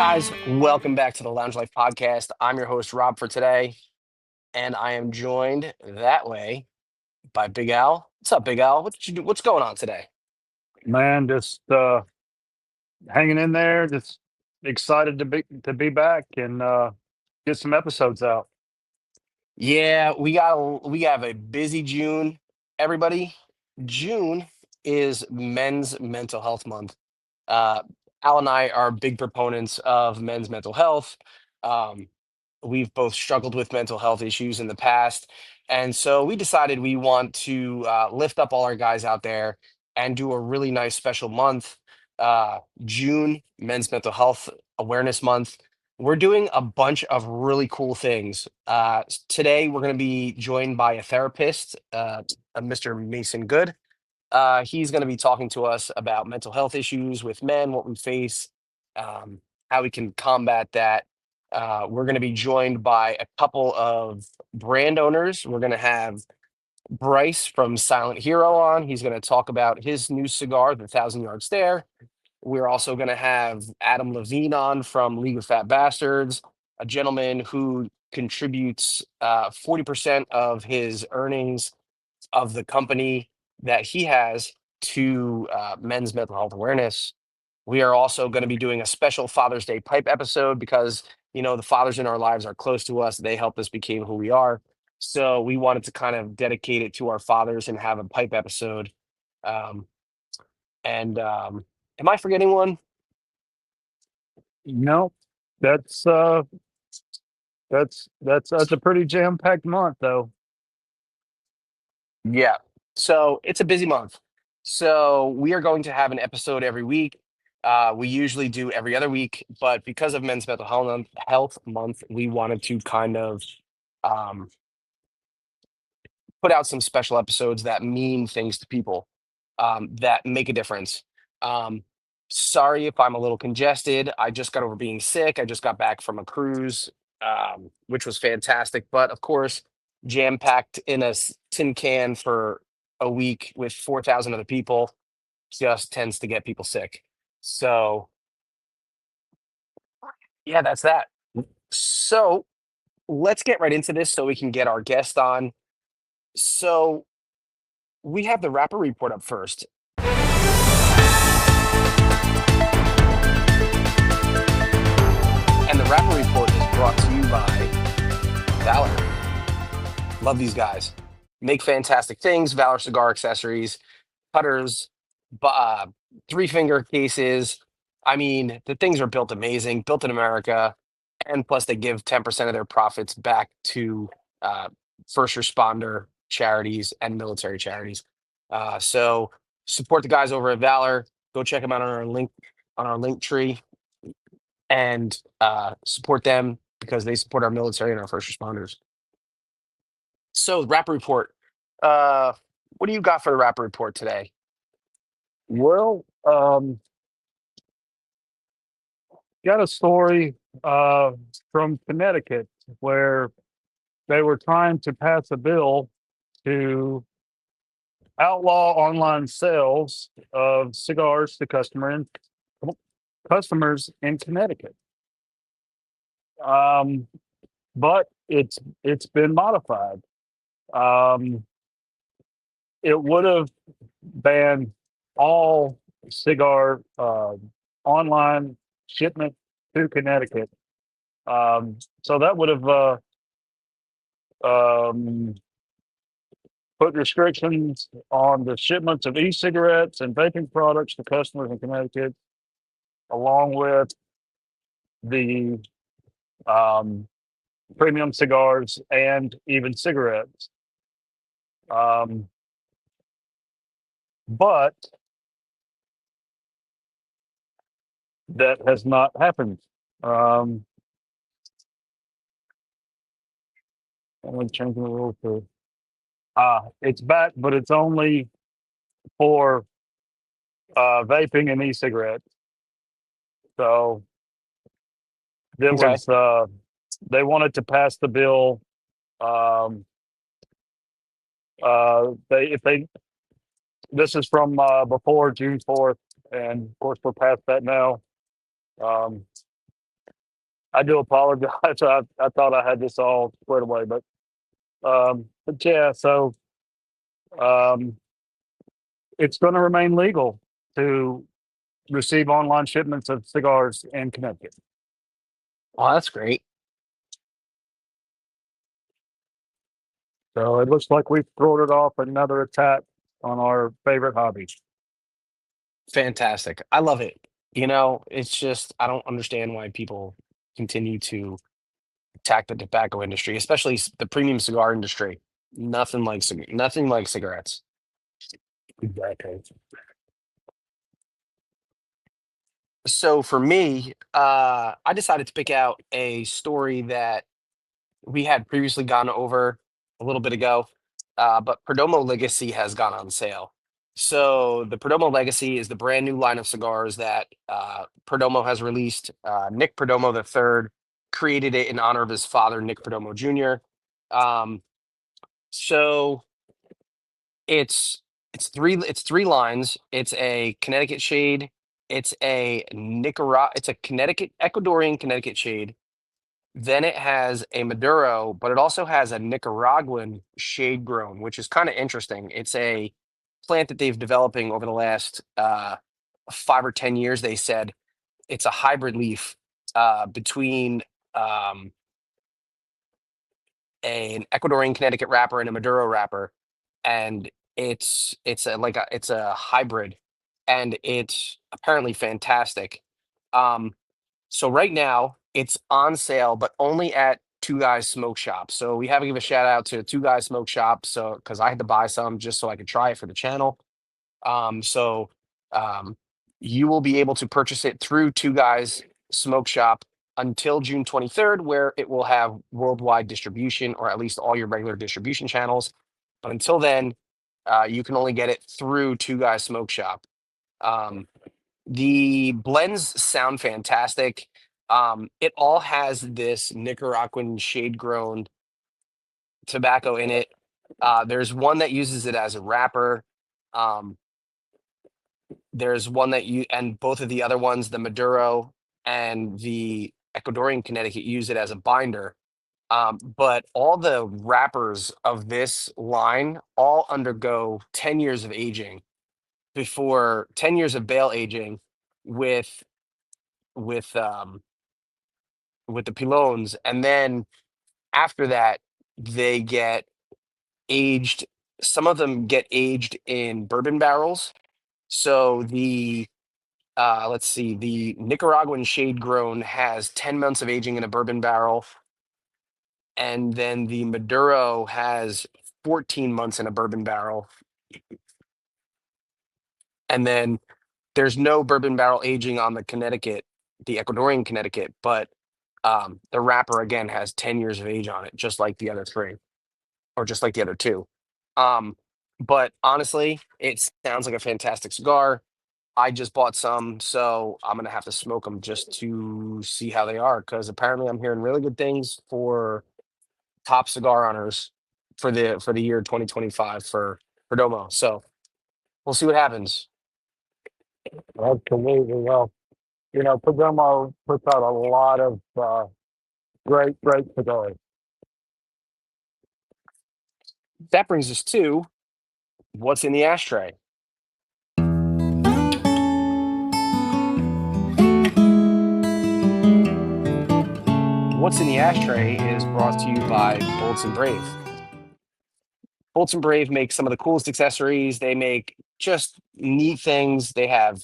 guys? Welcome back to the Lounge Life Podcast. I'm your host, Rob, for today, and I am joined that way by Big Al. What's up, Big Al? What's going on today? Man, just hanging in there. Just excited to be back and get some episodes out. Yeah, we have a busy June. Everybody, June is Men's Mental Health Month. Uh, Al and I are big proponents of men's mental health. Um, we've both struggled with mental health issues in the past. And so we decided we want to lift up all our guys out there and do a really nice special month. June, Men's Mental Health Awareness Month. We're doing a bunch of really cool things. Today, we're going to be joined by a therapist, Mr. Mason Good. He's going to be talking to us about mental health issues with men, what we face, um, how we can combat that. We're going to be joined by a couple of brand owners. We're going to have Bryce from Silent Hero on. He's going to talk about his new cigar, the Thousand Yard Stare. We're also going to have Adam Levine on from League of Fat Bastards, a gentleman who contributes 40% of his earnings of the company that he has to men's mental health awareness. We are also going to be doing a special Father's Day pipe episode because, the fathers in our lives are close to us. They helped us become who we are. So we wanted to kind of dedicate it to our fathers and have a pipe episode. Um, and Am I forgetting one? No, that's uh, that's a pretty jam packed month, though. Yeah. So it's a busy month. So we are going to have an episode every week. We usually do every other week, but because of Men's Mental Health Month, we wanted to kind of um, put out some special episodes that mean things to people, that make a difference. Um, Sorry if I'm a little congested. I just got over being sick. I just got back from a cruise, which was fantastic. But of course, jam packed in a tin can for a week with 4,000 other people just tends to get people sick. So, yeah, that's that. So, let's get right into this so we can get our guest on. So, we have the rapper report up first. And the rapper report is brought to you by Valor. Love these guys. Make fantastic things. Valor cigar accessories, cutters, three finger cases. I mean, the things are built amazing, built in America. And plus, they give 10% of their profits back to uh, first responder charities and military charities. So support the guys over at Valor. Go check them out on our link tree and support them because they support our military and our first responders. So, Rapper Report. Uh, what do you got for the Rapper Report today? Well, got a story from Connecticut where they were trying to pass a bill to outlaw online sales of cigars to customers in Connecticut. Um, but it's been modified. Um, it would have banned all cigar online shipment to Connecticut. So that would have um, put restrictions on the shipments of e-cigarettes and vaping products to customers in Connecticut, along with the um, premium cigars and even cigarettes. Um, but that has not happened. Um, I'm going to change the rule to it's back, but it's only for vaping and e-cigarettes. So there Okay. was they wanted to pass the bill. Um, they if they This is from before June 4th, and of course we're past that now. Um, I do apologize. I thought I had this all squared away, but yeah. So um, it's going to remain legal to receive online shipments of cigars in Connecticut. Oh, that's great. So it looks like we've thrown it off another attack on our favorite hobby. Fantastic. I love it. You know, it's just I don't understand why people continue to attack the tobacco industry, especially the premium cigar industry. Nothing like cigarettes. Exactly. So for me, I decided to pick out a story that we had previously gone over a little bit ago, but Perdomo Legacy has gone on sale. So the Perdomo Legacy is the brand new line of cigars that Perdomo has released. Nick Perdomo III created it in honor of his father, Nick Perdomo Jr. Um, so it's three lines. It's a Connecticut shade. It's a Connecticut Ecuadorian Connecticut shade. Then it has a Maduro, but it also has a Nicaraguan shade grown, which is kind of interesting. It's a plant that they've developing over the last 5 or 10 years. They said it's a hybrid leaf between um, an Ecuadorian Connecticut wrapper and a Maduro wrapper, and it's a hybrid, and it's apparently fantastic. Um, so right now it's on sale, but only at Two Guys Smoke Shop. So we have to give a shout out to Two Guys Smoke Shop. So because I had to buy some just so I could try it for the channel. So um, you will be able to purchase it through Two Guys Smoke Shop until June 23rd, where it will have worldwide distribution, or at least all your regular distribution channels. But until then, you can only get it through Two Guys Smoke Shop. Um, the blends sound fantastic. It all has this Nicaraguan shade grown tobacco in it. There's one that uses it as a wrapper. Um, there's one that you and both of the other ones, the Maduro and the Ecuadorian Connecticut, use it as a binder. But all the wrappers of this line all undergo 10 years of aging before 10 years of bale aging with with um with the pilones, and then after that they get aged. Some of them get aged in bourbon barrels. So the let's see, the Nicaraguan shade grown has 10 months of aging in a bourbon barrel, and then the Maduro has 14 months in a bourbon barrel, and then there's no bourbon barrel aging on the Ecuadorian Connecticut, but the wrapper again has 10 years of age on it, just like the other three, or just like the other two. Um, but honestly, it sounds like a fantastic cigar. I just bought some, so I'm gonna have to smoke them just to see how they are, because apparently I'm hearing really good things for top cigar honors for the year 2025 for Perdomo. So we'll see what happens. Absolutely. Well, Perdomo puts out a lot of great cigars. That brings us to what's in the ashtray. What's in the ashtray is brought to you by Bolts and Brave. Bolts and Brave make some of the coolest accessories. They make just neat things. They have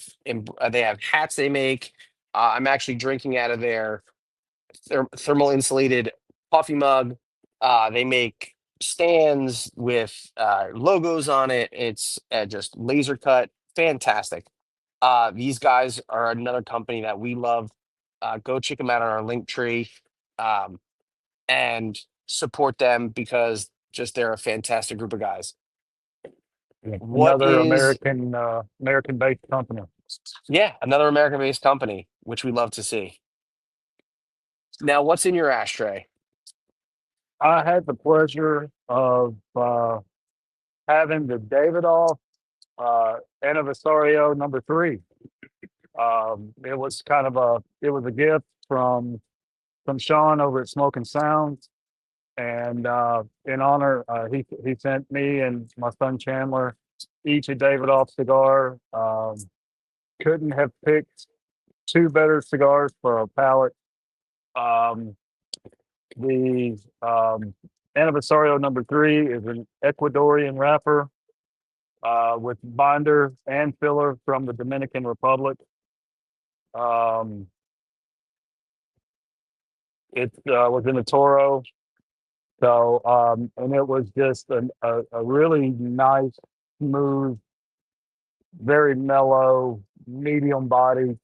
hats they make. I'm actually drinking out of their thermal insulated coffee mug. They make stands with logos on it. It's just laser cut, fantastic. These guys are another company that we love. Go check them out on our link tree, um, and support them because just they're a fantastic group of guys. Yeah. What Another is American-based company. Yeah, another American-based company, which we love to see. Now, what's in your ashtray? I had the pleasure of having the Davidoff Anniversario #3. It was a gift from from Sean over at Smoking Sounds, and in honor, he sent me and my son Chandler each a Davidoff cigar. Couldn't have picked two better cigars for a palate. Um, the Aniversario number 3 is an Ecuadorian wrapper with binder and filler from the Dominican Republic. Um, it was in a Toro. So, and it was just a really nice, smooth, very mellow, medium body.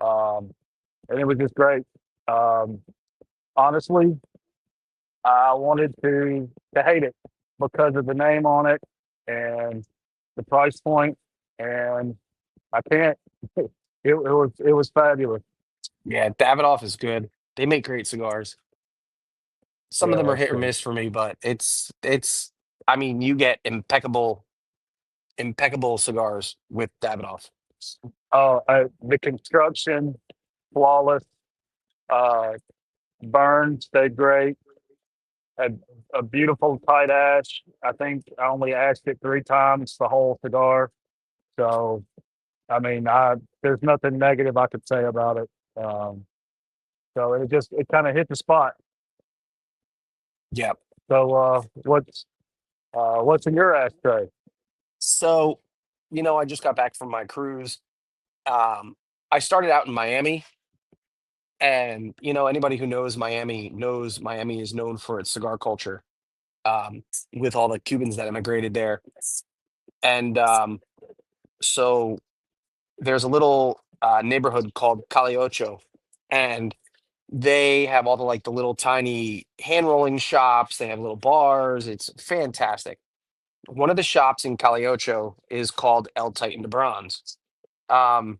And it was just great. Um, Honestly, I wanted to hate it because of the name on it and the price point, and I can't. It was fabulous. Yeah, Davidoff is good. They make great cigars. Some of them Yeah. are hit or So, miss for me, but it's I mean, you get impeccable cigars with Davidoff. the construction flawless. Uh, Burn stayed great. Had a beautiful tight ash. I think I only ashed it 3 times the whole cigar. So I mean, there's nothing negative I could say about it. Um, so it kind of hit the spot. Yeah. So what's in your ashtray? So, I just got back from my cruise. I started out in Miami, and anybody who knows Miami is known for its cigar culture. With all the Cubans that immigrated there, and so there's a little neighborhood called Calle Ocho, and they have all the little tiny hand rolling shops. They have little bars. It's fantastic. One of the shops in Calle Ocho is called El Titan de Bronze. Um,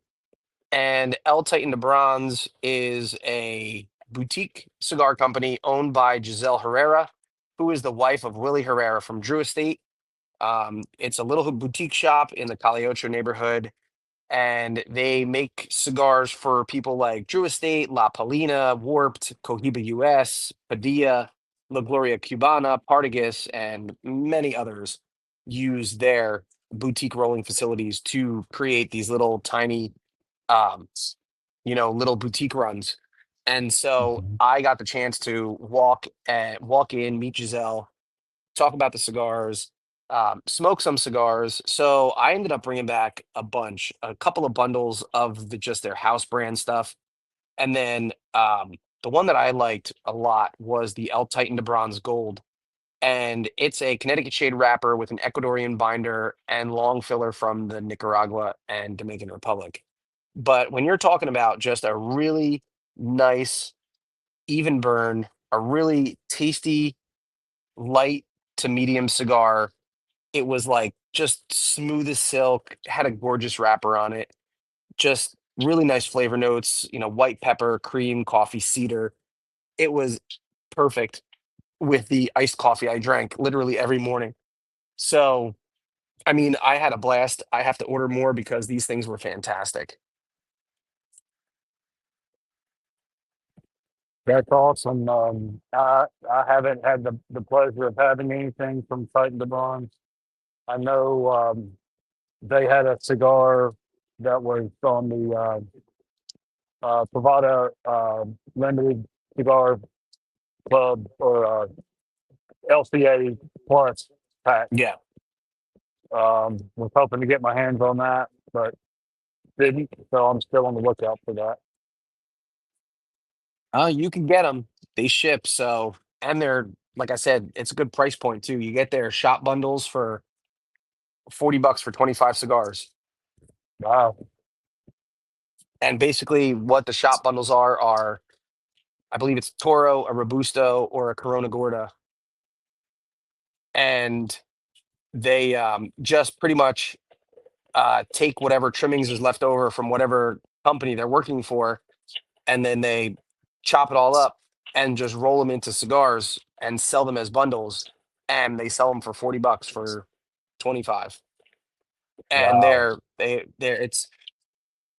and El Titan de Bronze is a boutique cigar company owned by Giselle Herrera, who is the wife of Willie Herrera from Drew Estate. It's a little boutique shop in the Calle Ocho neighborhood, and they make cigars for people like Drew Estate, La Palina, Warped, Cohiba US, Padilla, La Gloria Cubana, Partagas, and many others use their boutique rolling facilities to create these little tiny, um, little boutique runs. And so Mhm. I got the chance to walk in, meet Giselle, talk about the cigars, smoke some cigars. So I ended up bringing back a couple of bundles of just their house brand stuff. And then the one that I liked a lot was the El Titan de Bronze Gold. And it's a Connecticut shade wrapper with an Ecuadorian binder and long filler from the Nicaragua and Dominican Republic. But when you're talking about just a really nice, even burn, a really tasty, light to medium cigar, it was like just smooth as silk, had a gorgeous wrapper on it, just really nice flavor notes, white pepper, cream, coffee, cedar. It was perfect with the iced coffee I drank literally every morning. So, I mean, I had a blast. I have to order more because these things were fantastic. That's awesome. I haven't had the pleasure of having anything from Titan de Bronze. I know they had a cigar that was on the Pravada Limited Cigar Club or LCA Plus pack. Yeah. Was hoping to get my hands on that, but didn't. So I'm still on the lookout for that. You can get them. They ship. So, and they're, like I said, it's a good price point too. You get their shop bundles for $40 for 25 cigars. Wow. And basically, what the shop bundles are, I believe it's Toro, a Robusto, or a Corona Gorda. And they just pretty much take whatever trimmings is left over from whatever company they're working for, and then they chop it all up and just roll them into cigars and sell them as bundles. And they sell them for $40 for 25. And Wow.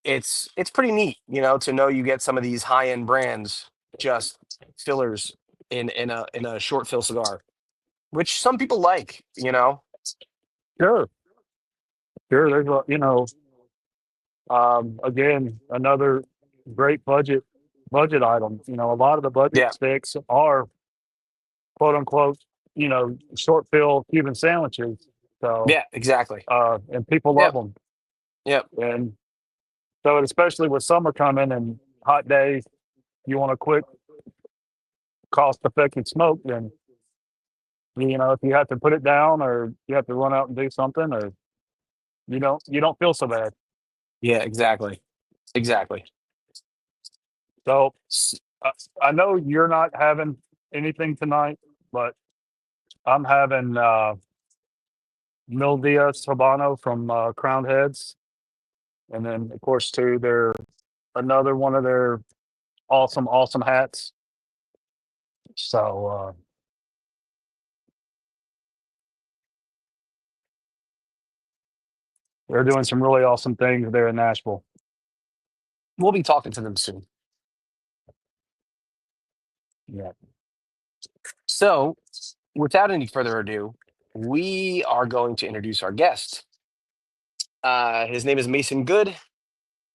it's pretty neat, to know you get some of these high end brands just fillers in a short fill cigar, which some people like, you know. Sure, sure. There's a, again, another great budget item. A lot of the budget Yeah, sticks are quote unquote, short fill Cuban sandwiches. So, yeah, exactly. and people love Yep, them. yep, And so, especially with summer coming and hot days, you want a quick, cost effective smoke. Then, if you have to put it down or you have to run out and do something, or you don't feel so bad. yeah, exactly, exactly. So, S- I, I know you're not having anything tonight, but I'm having Mil Diaz Habano from Crowned Heads, and then of course too, they're another one of their awesome, awesome hats. So they're doing some really awesome things there in Nashville. We'll be talking to them soon. Yeah. So, without any further ado, we are going to introduce our guest. His name is Mason Good.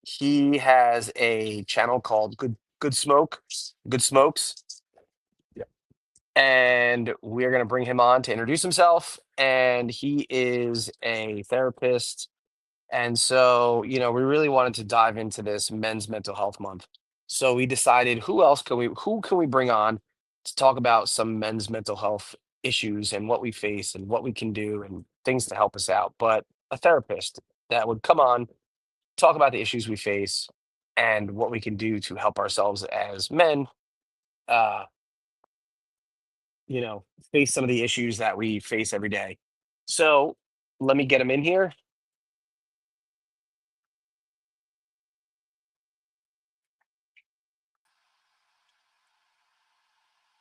He has a channel called Good Smoke, Good Smokes, Yeah. and we're going to bring him on to introduce himself. And he is a therapist. And so, we really wanted to dive into this Men's Mental Health Month. So we decided who can we bring on to talk about some men's mental health issues and what we face and what we can do and things to help us out. But a therapist that would come on, talk about the issues we face and what we can do to help ourselves as men, uh, you know, face some of the issues that we face every day. So let me get him in here.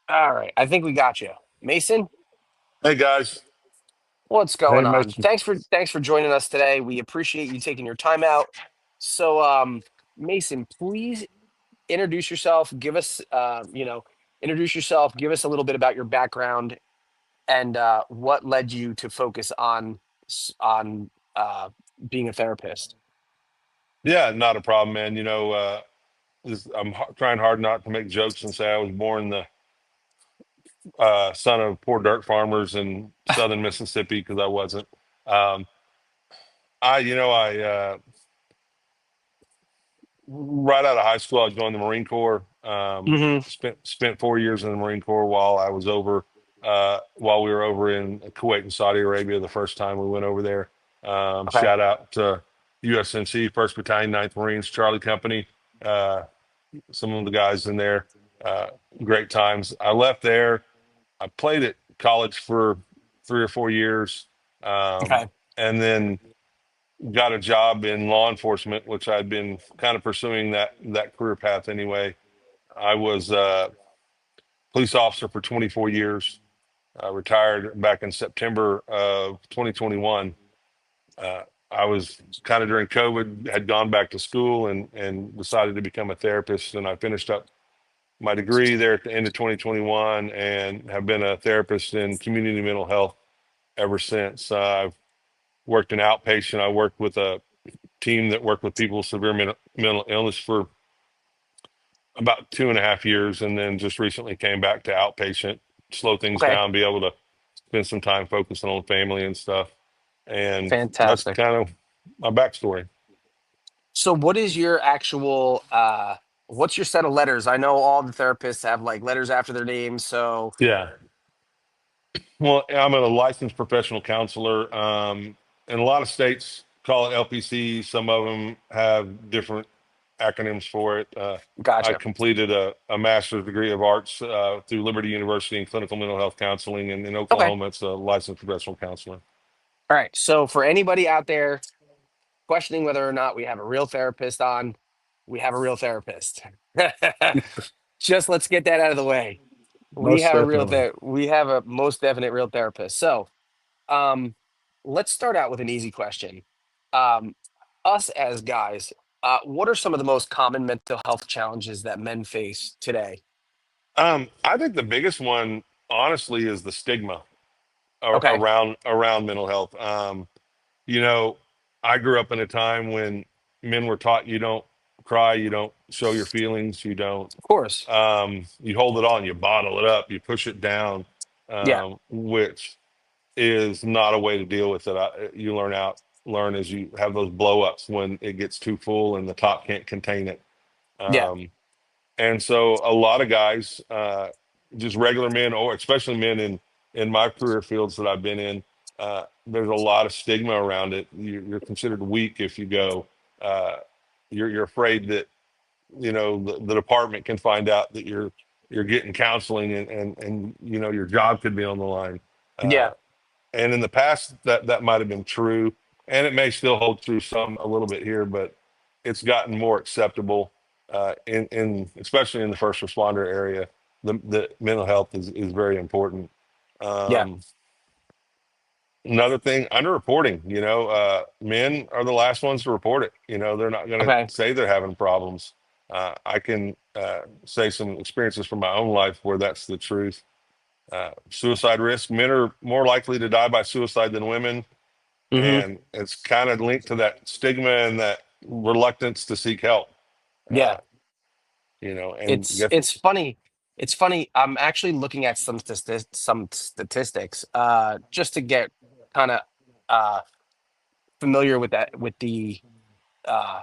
All right. I think we got you. Mason, Hey guys. what's Hey, going on? Mitch. Thanks for joining us today. We appreciate you taking your time out. So Mason, please introduce yourself. Introduce yourself, give us a little bit about your background and what led you to focus on uh being a therapist. Yeah, not a problem, man. I'm trying hard not to make jokes and say I was born the son of poor dirt farmers in southern Mississippi because I wasn't. Um, right out of high school, I joined the Marine Corps. Hmm. Spent 4 years in the Marine Corps while we were over in Kuwait and Saudi Arabia the first time we went over there. Okay. Shout out to USNC, First Battalion, Ninth Marines, Charlie Company. Uh, some of the guys in there. Uh, Great times. I left there. I played at college for 3 or 4 years, Okay. and then got a job in law enforcement, which I'd been kind of pursuing that career path anyway. I was a police officer for 24 years. I retired back in September of 2021. Uh, I was kind of during COVID, had gone back to school and decided to become a therapist, and I finished up my degree there at the end of 2021 and have been a therapist in community mental health ever since. I've worked in outpatient. I worked with a team that worked with people with severe mental illness for about 2.5 years, and then just recently came back to outpatient, slow things Okay. down, be able to spend some time focusing on family and stuff. And that's Fantastic. kind of my backstory. So what is your actual what's your set of letters? I know all the therapists have like letters after their names. So Yeah. Well, I'm a licensed professional counselor. In a lot of states call it LPC. Some of them have different acronyms for it. I gotcha. completed a master's degree of arts through Liberty University in clinical mental health counseling, and in Okay. Oklahoma, it's a licensed professional counselor. All right. So for anybody out there questioning whether or not we have a real therapist on, we have a real therapist. Just let's get that out of the way. Most definitely. We have a most definite real therapist. So, um, let's start out with an easy question. Um, us as guys, what are some of the most common mental health challenges that men face today? I think the biggest one, honestly, is the stigma Okay, around mental health. You know, I grew up in a time when men were taught you don't cry, you don't show your feelings, you don't of course. you hold it on, you bottle it up, you push it down, Yeah, which is not a way to deal with it. You learn as you have those blow ups when it gets too full and the top can't contain it. yeah, Um, and so a lot of guys, just regular men, or especially men in my career fields that I've been in, there's a lot of stigma around it. You're considered weak if you go. Uh, you're afraid that the department can find out that you're getting counseling, and your job could be on the line. Uh, yeah, and in the past, that might have been true, and it may still hold true some a little bit here, but it's gotten more acceptable, in especially in the first responder area. The mental health is very important. yeah. Um, Another thing, underreporting. Men are the last ones to report it. They're not going to Okay. say they're having problems. I can say some experiences from my own life where that's the truth. Suicide risk: men are more likely to die by suicide than women, Hmm. and it's kind of linked to that stigma and that reluctance to seek help. Yeah. Uh, and It's get it's funny. It's funny. I'm actually looking at some statistics, just to get kind of uh familiar with that uh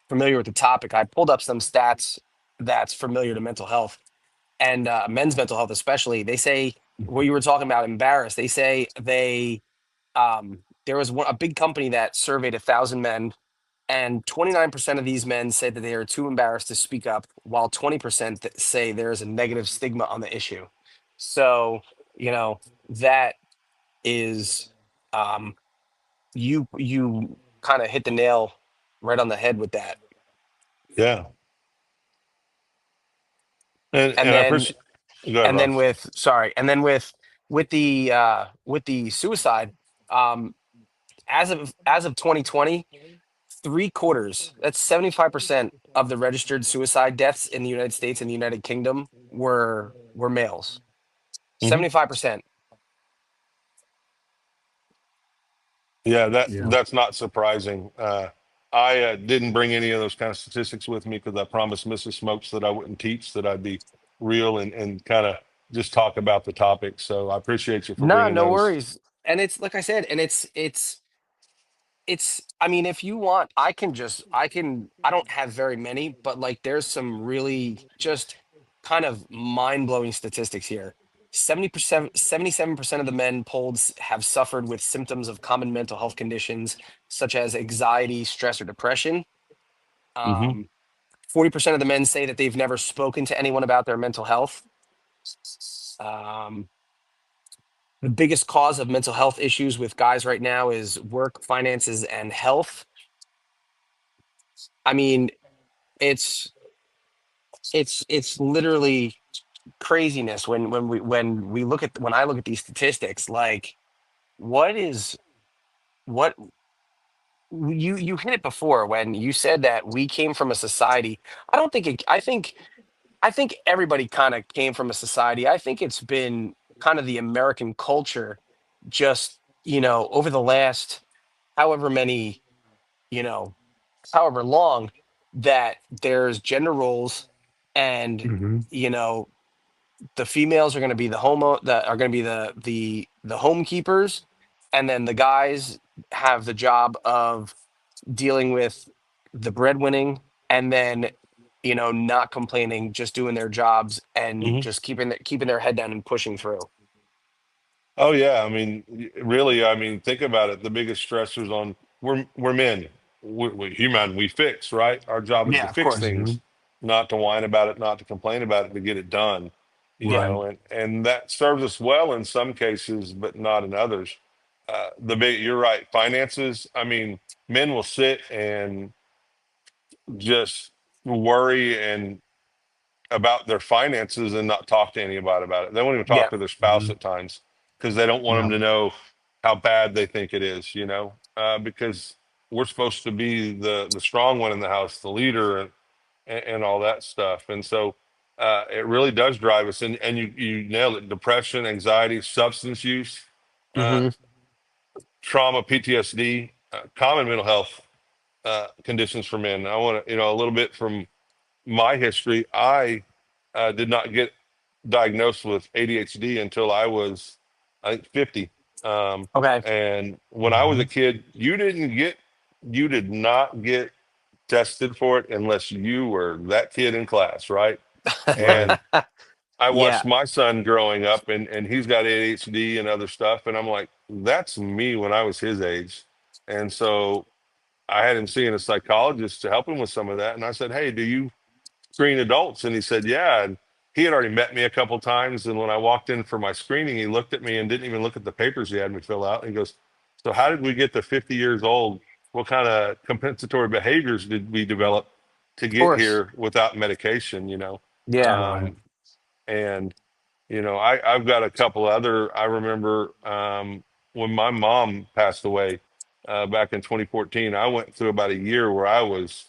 familiar with the topic. I pulled up some stats that's familiar to mental health and men's mental health, especially. They say what you were talking about, embarrassed. They say there was a big company that surveyed 1,000 men, and 29% of these men said that they are too embarrassed to speak up, while 20% say there is a negative stigma on the issue. So, you know, that is, um, you kind of hit the nail right on the head with that. yeah, And and I then appreciate. Go ahead, and Ron. then with sorry, and then with the suicide, um, as of 2020, three quarters, that's 75% of the registered suicide deaths in the United States and the United Kingdom were males. Hmm. 75%. Yeah, Yeah. that's not surprising. I didn't bring any of those kind of statistics with me because I promised Mrs. Smokes that I wouldn't teach, that I'd be real and kind of just talk about the topic. So I appreciate you for Nah, bringing no those. worries. And it's like I said, and I mean, if you want, I don't have very many, but like there's some really just kind of mind-blowing statistics here. 70%, 77% of the men polled have suffered with symptoms of common mental health conditions such as anxiety, stress, or depression. Hmm. Um, 40% of the men say that they've never spoken to anyone about their mental health. Um, the biggest cause of mental health issues with guys right now is work, finances, and health. I mean, it's it's literally craziness when I look at these statistics. Like, what is what you hit it before when you said that we came from a society. I don't think it, I think everybody kind of came from a society. I think it's been kind of the American culture, just over the last however many, you know however long, that there's gender roles, and Hmm. you know the females are going to be that are going to be the home keepers, and then the guys have the job of dealing with the breadwinning, and then not complaining, just doing their jobs and Hmm. just keeping their head down and pushing through. Oh yeah, I mean, really, I mean, think about it. The biggest stressors on we're men, we're human. We fix, right. Our job is to Yeah, of fix course. Hmm. things, not to whine about it, not to complain about it, to get it done. Yeah, Right. And that serves us well in some cases, but not in others. You're right. Finances. I mean, men will sit and just worry and about their finances and not talk to anybody about it. They won't even talk yeah, to their spouse Hmm. at times because they don't want them Yeah. to know how bad they think it is, because we're supposed to be the strong one in the house, the leader, and all that stuff. And so It really does drive us, and you nailed it: depression, anxiety, substance use, uh, Hmm. trauma, PTSD, common mental health conditions for men. I want to, a little bit from my history. I did not get diagnosed with ADHD until I was, I think, 50. Okay. And when I was a Mhm. kid, you did not get tested for it unless you were that kid in class, right? Right. And I Yeah. watched my son growing up, and he's got ADHD and other stuff, and I'm like, that's me when I was his age. And so I had him seeing a psychologist to help him with some of that. And I said, "Hey, do you screen adults?" And he said, "Yeah." And he had already met me a couple times. And when I walked in for my screening, he looked at me and didn't even look at the papers he had me fill out. And he goes, "So how did we get to 50 years old? What kind of compensatory behaviors did we develop to Of get course. here without medication?" Yeah. Right. Um, and I've got a couple other. I remember when my mom passed away back in 2014. I went through about a year where I was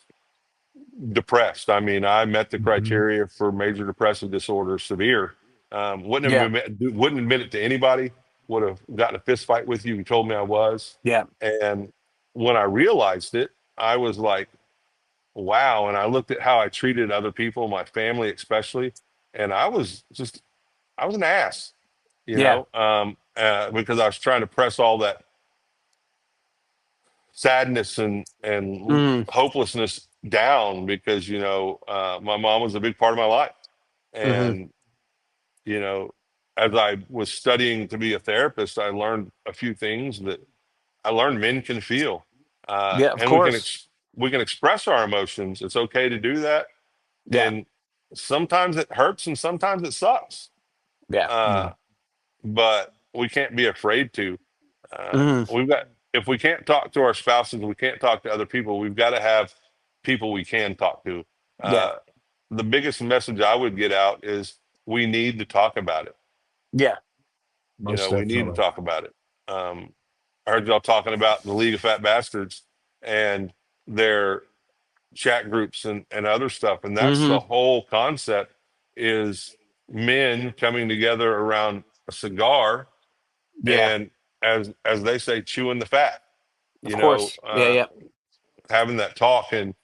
depressed. I mean, I met the Mhm. criteria for major depressive disorder, severe. Yeah. Wouldn't admit it to anybody. Would have gotten a fist fight with you and told me I was. Yeah. And when I realized it, I was like, wow. And I looked at how I treated other people, my family especially, and I was an ass, Yeah. because I was trying to press all that sadness and Mm. hopelessness down because my mom was a big part of my life. Hmm. And you know as I was studying to be a therapist, I learned a few things that I learned men can feel, Yeah. Of and course. we can express our emotions. It's okay to do that. Yeah. And sometimes it hurts and sometimes it sucks, Yeah. uh, Yeah. but we can't be afraid to. Hmm. We've got If we can't talk to our spouses, we can't talk to other people. We've got to have people we can talk to. Yeah. Uh, the biggest message I would get out is we need to talk about it. Yeah. Most We need to definitely. talk about it. I heard y'all talking about the League of Fat Bastards and their chat groups and other stuff, and that's Hmm. the whole concept: is men coming together around a cigar Yeah. and, as they say, chewing the fat. Of You know, course. Yeah. uh, Yeah. having that talk. And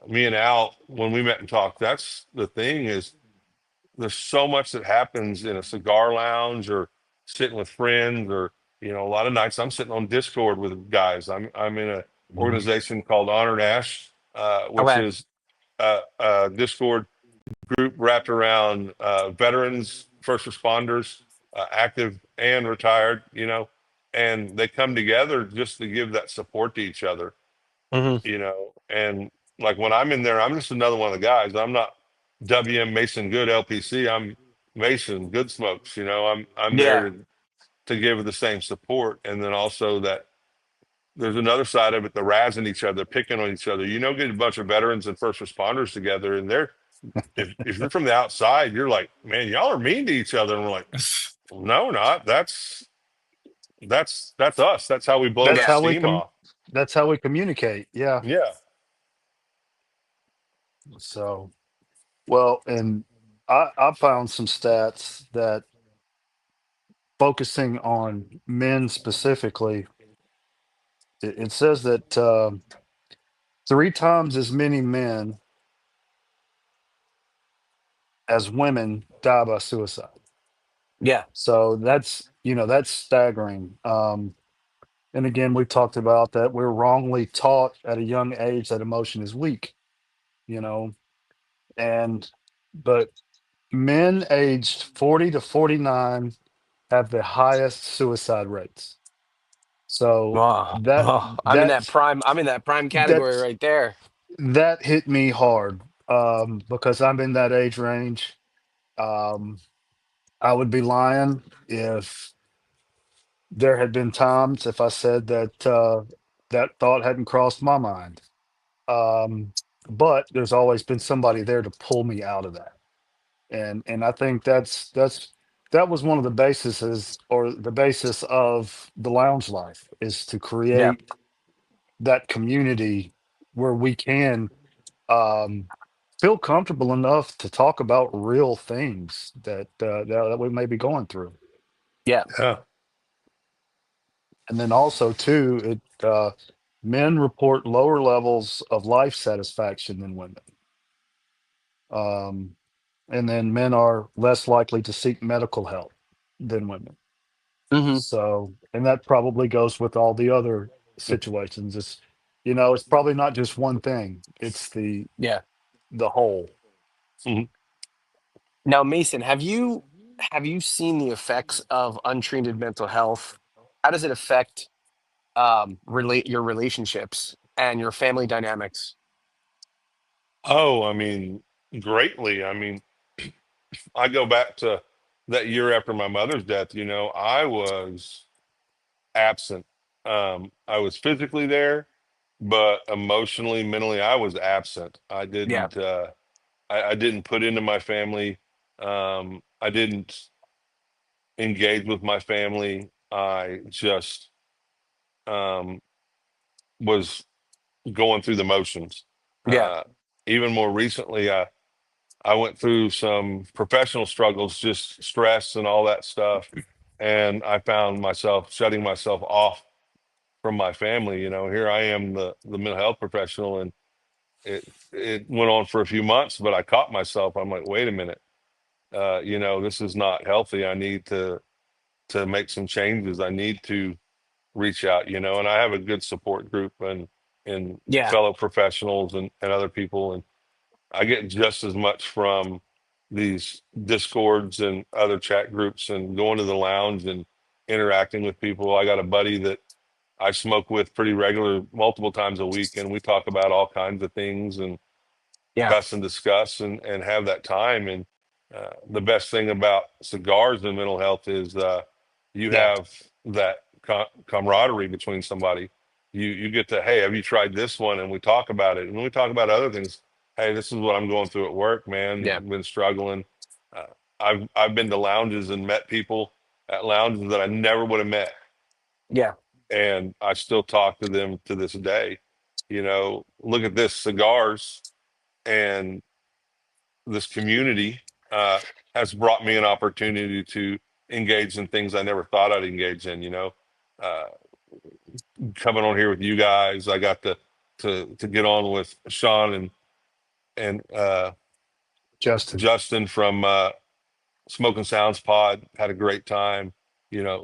me and Al, when we met and talked, that's the thing: is there's so much that happens in a cigar lounge or sitting with friends, or a lot of nights I'm sitting on Discord with guys. I'm in a Mhm. organization called Honor Nash, which Okay. is a Discord group wrapped around veterans, first responders, active and retired, and they come together just to give that support to each other, Hmm. and like when I'm in there, I'm just another one of the guys. I'm not WM Mason Good LPC. I'm Mason Good Smokes. I'm Yeah. there to give the same support, and then also that there's another side of it: the razzing each other, picking on each other. Get a bunch of veterans and first responders together, and they're if you're from the outside, you're like, man, y'all are mean to each other, and we're like, no, not. That's us. That's how we blow That's that Yeah. how we steam off. that's how we communicate. Yeah. Yeah. So, well, and I found some stats that focusing on men specifically, it says that 3 times as many men as women die by suicide. Yeah. So that's staggering. And again, we talked about that we're wrongly taught at a young age that emotion is weak, you know, and but men aged 40 to 49 have the highest suicide rates. So Oh, that oh, I'm in that that's prime. I'm in that prime category that's right there. that hit me hard because I'm in that age range. Um, I would be lying if there had been times if I said that that thought hadn't crossed my mind. Um, but there's always been somebody there to pull me out of that, and I think that was one of the bases or the basis of the lounge life is to Yeah. create that community where we can um, feel comfortable enough to talk about real things that we may be going through. Yeah. Yeah. And then also too, men report lower levels of life satisfaction than women. Um, and then men are less likely to seek medical help than women. Hmm. So, and that probably goes with all the other situations. It's probably not just one thing. It's Yeah. the whole. Mhm. Now, Mason, have you seen the effects of untreated mental health? How does it affect relate your relationships and your family dynamics? Oh, I mean, greatly. I mean, I go back to that year after my mother's death, I was absent. I was physically there, but emotionally, mentally, I was absent. Yeah. I didn't put into my family. I didn't engage with my family. I just um, was going through the motions. Yeah. Uh, Even more recently, I went through some professional struggles, just stress and all that stuff. And I found myself shutting myself off from my family. Here I am, the mental health professional, and it went on for a few months, but I caught myself. I'm like, wait a minute, this is not healthy. I need to make some changes. I need to reach out, and I have a good support group and Yeah. fellow professionals and other people. And I get just as much from these discords and other chat groups and going to the lounge and interacting with people. I got a buddy that I smoke with pretty regular, multiple times a week, and we talk about all kinds of things and Yeah. cuss and discuss and have that time. And the best thing about cigars and mental health is you Yeah. have that camaraderie between somebody. You get to, hey, have you tried this one? And we talk about it. And when we talk about other things, hey, this is what I'm going through at work, man. Yeah. Been struggling. Uh, I've been to lounges and met people at lounges that I never would have met, Yeah. and I still talk to them to this day. Look at this, cigars and this community uh, has brought me an opportunity to engage in things I never thought I'd engage in. Uh, Coming on here with you guys, I got to get on with Sean and Justin. Justin from Smoking Sounds Pod. Had a great time.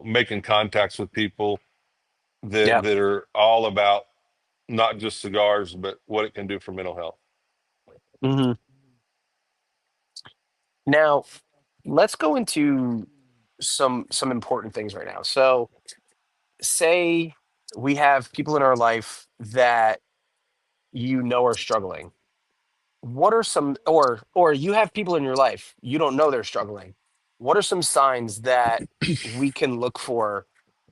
Making contacts with people that Yeah. that are all about not just cigars, but what it can do for mental health. Hmm. Now, let's go into some important things right now. So, say we have people in our life that are struggling. What are some or you have people in your life you don't know they're struggling. What are some signs that we can look for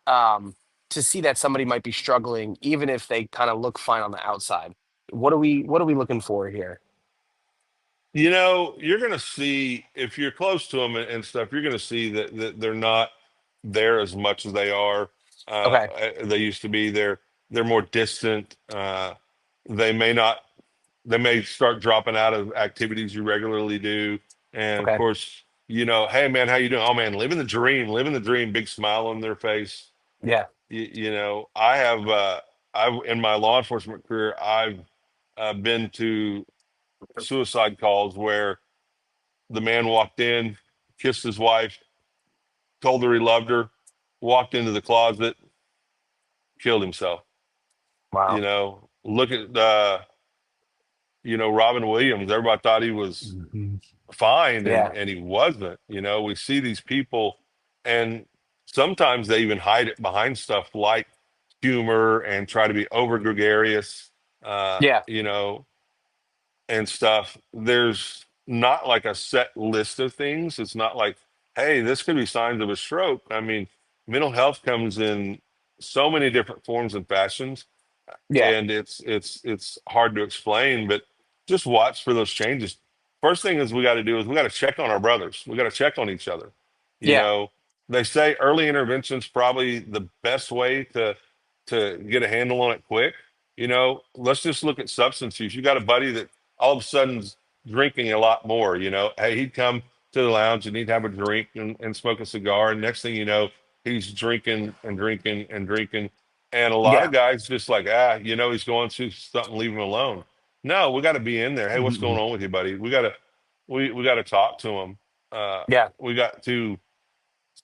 um, to see that somebody might be struggling, even if they kind of look fine on the outside? What are we looking for here? You're going to see if you're close to them and stuff, you're going to see that they're not there as much as Okay. they used to be. They're more distant. They may not. They may start dropping out of activities you regularly do. And of Okay. course, hey man, how you doing? Oh man, living the dream, living the dream. Big smile on their face. Yeah. I have. I've in my law enforcement career, I've been to suicide calls where the man walked in, kissed his wife, told her he loved her, walked into the closet, killed himself. Wow. Look at Robin Williams. Everybody thought he was Mhm. fine, and Yeah. and he wasn't. We see these people, and sometimes they even hide it behind stuff like humor and try to be over gregarious. Uh, Yeah. you know, and stuff, there's not like a set list of things. It's not like, hey, this could be signs of a stroke. I mean, mental health comes in so many different forms and fashions, Yeah. and it's hard to explain, but just watch for those changes. First thing is we got to do is we got to check on our brothers. We got to check on each other. You Yeah. know, they say early intervention is probably the best way to get a handle on it quick. Let's just look at substance use. You got a buddy that all of a sudden drinking a lot more. Hey, he'd come to the lounge and he'd have a drink and smoke a cigar, and next thing you know, he's drinking and drinking and drinking. And a lot Yeah. of guys just like, he's going through something, leave him alone. No, we got to be in there. Hey, what's going Mhm. on with you, buddy? We got to talk to him. Yeah. We got to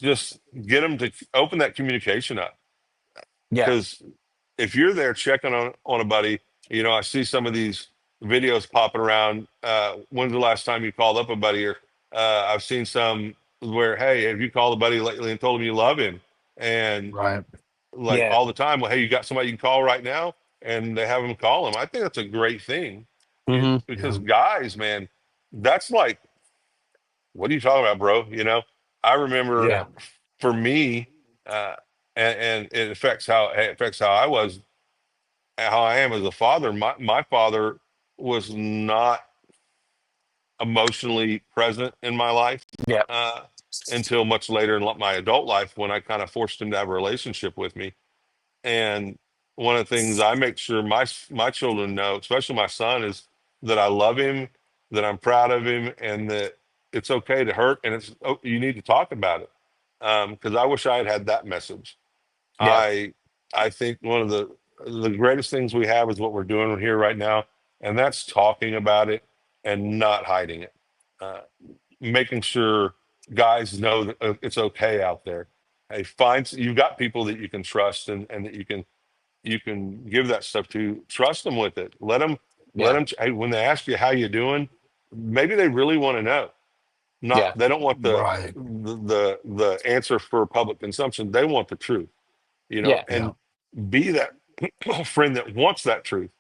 just get him to open that communication up, Yeah. because if you're there checking on a buddy, I see some of these videos popping around. When's the last time you called up a buddy? Or I've seen some where, hey, have you called a buddy lately and told him you love him? And Right. like Yeah. all the time, well, hey, you got somebody you can call right now, and they have them call him. I think that's a great thing. Hmm. Because Yeah. guys, man, that's like, what are you talking about, bro? I remember Yeah. Yeah. for me, uh, and it affects how I was, how I am as a father. My father was not emotionally present in my life Yeah. uh, until much later in my adult life, when I kind of forced him to have a relationship with me. And one of the things I make sure my children know, especially my son, is that I love him, that I'm proud of him, and that it's okay to hurt, and you need to talk about it. Because I wish I had had that message. Yeah. I I think one of the greatest things we have is what we're doing here right now, and that's talking about it and not hiding it. Uh, Making sure guys know that it's okay out there. Hey, you've got people that you can trust, and that you can give that stuff to. Trust them with it. Let Yeah. them. Hey, when they ask you how you doing, maybe they really want to know. Not Yeah. They don't want the Right. the the answer for public consumption. They want the truth. Yeah. Yeah. And be that friend that wants that truth.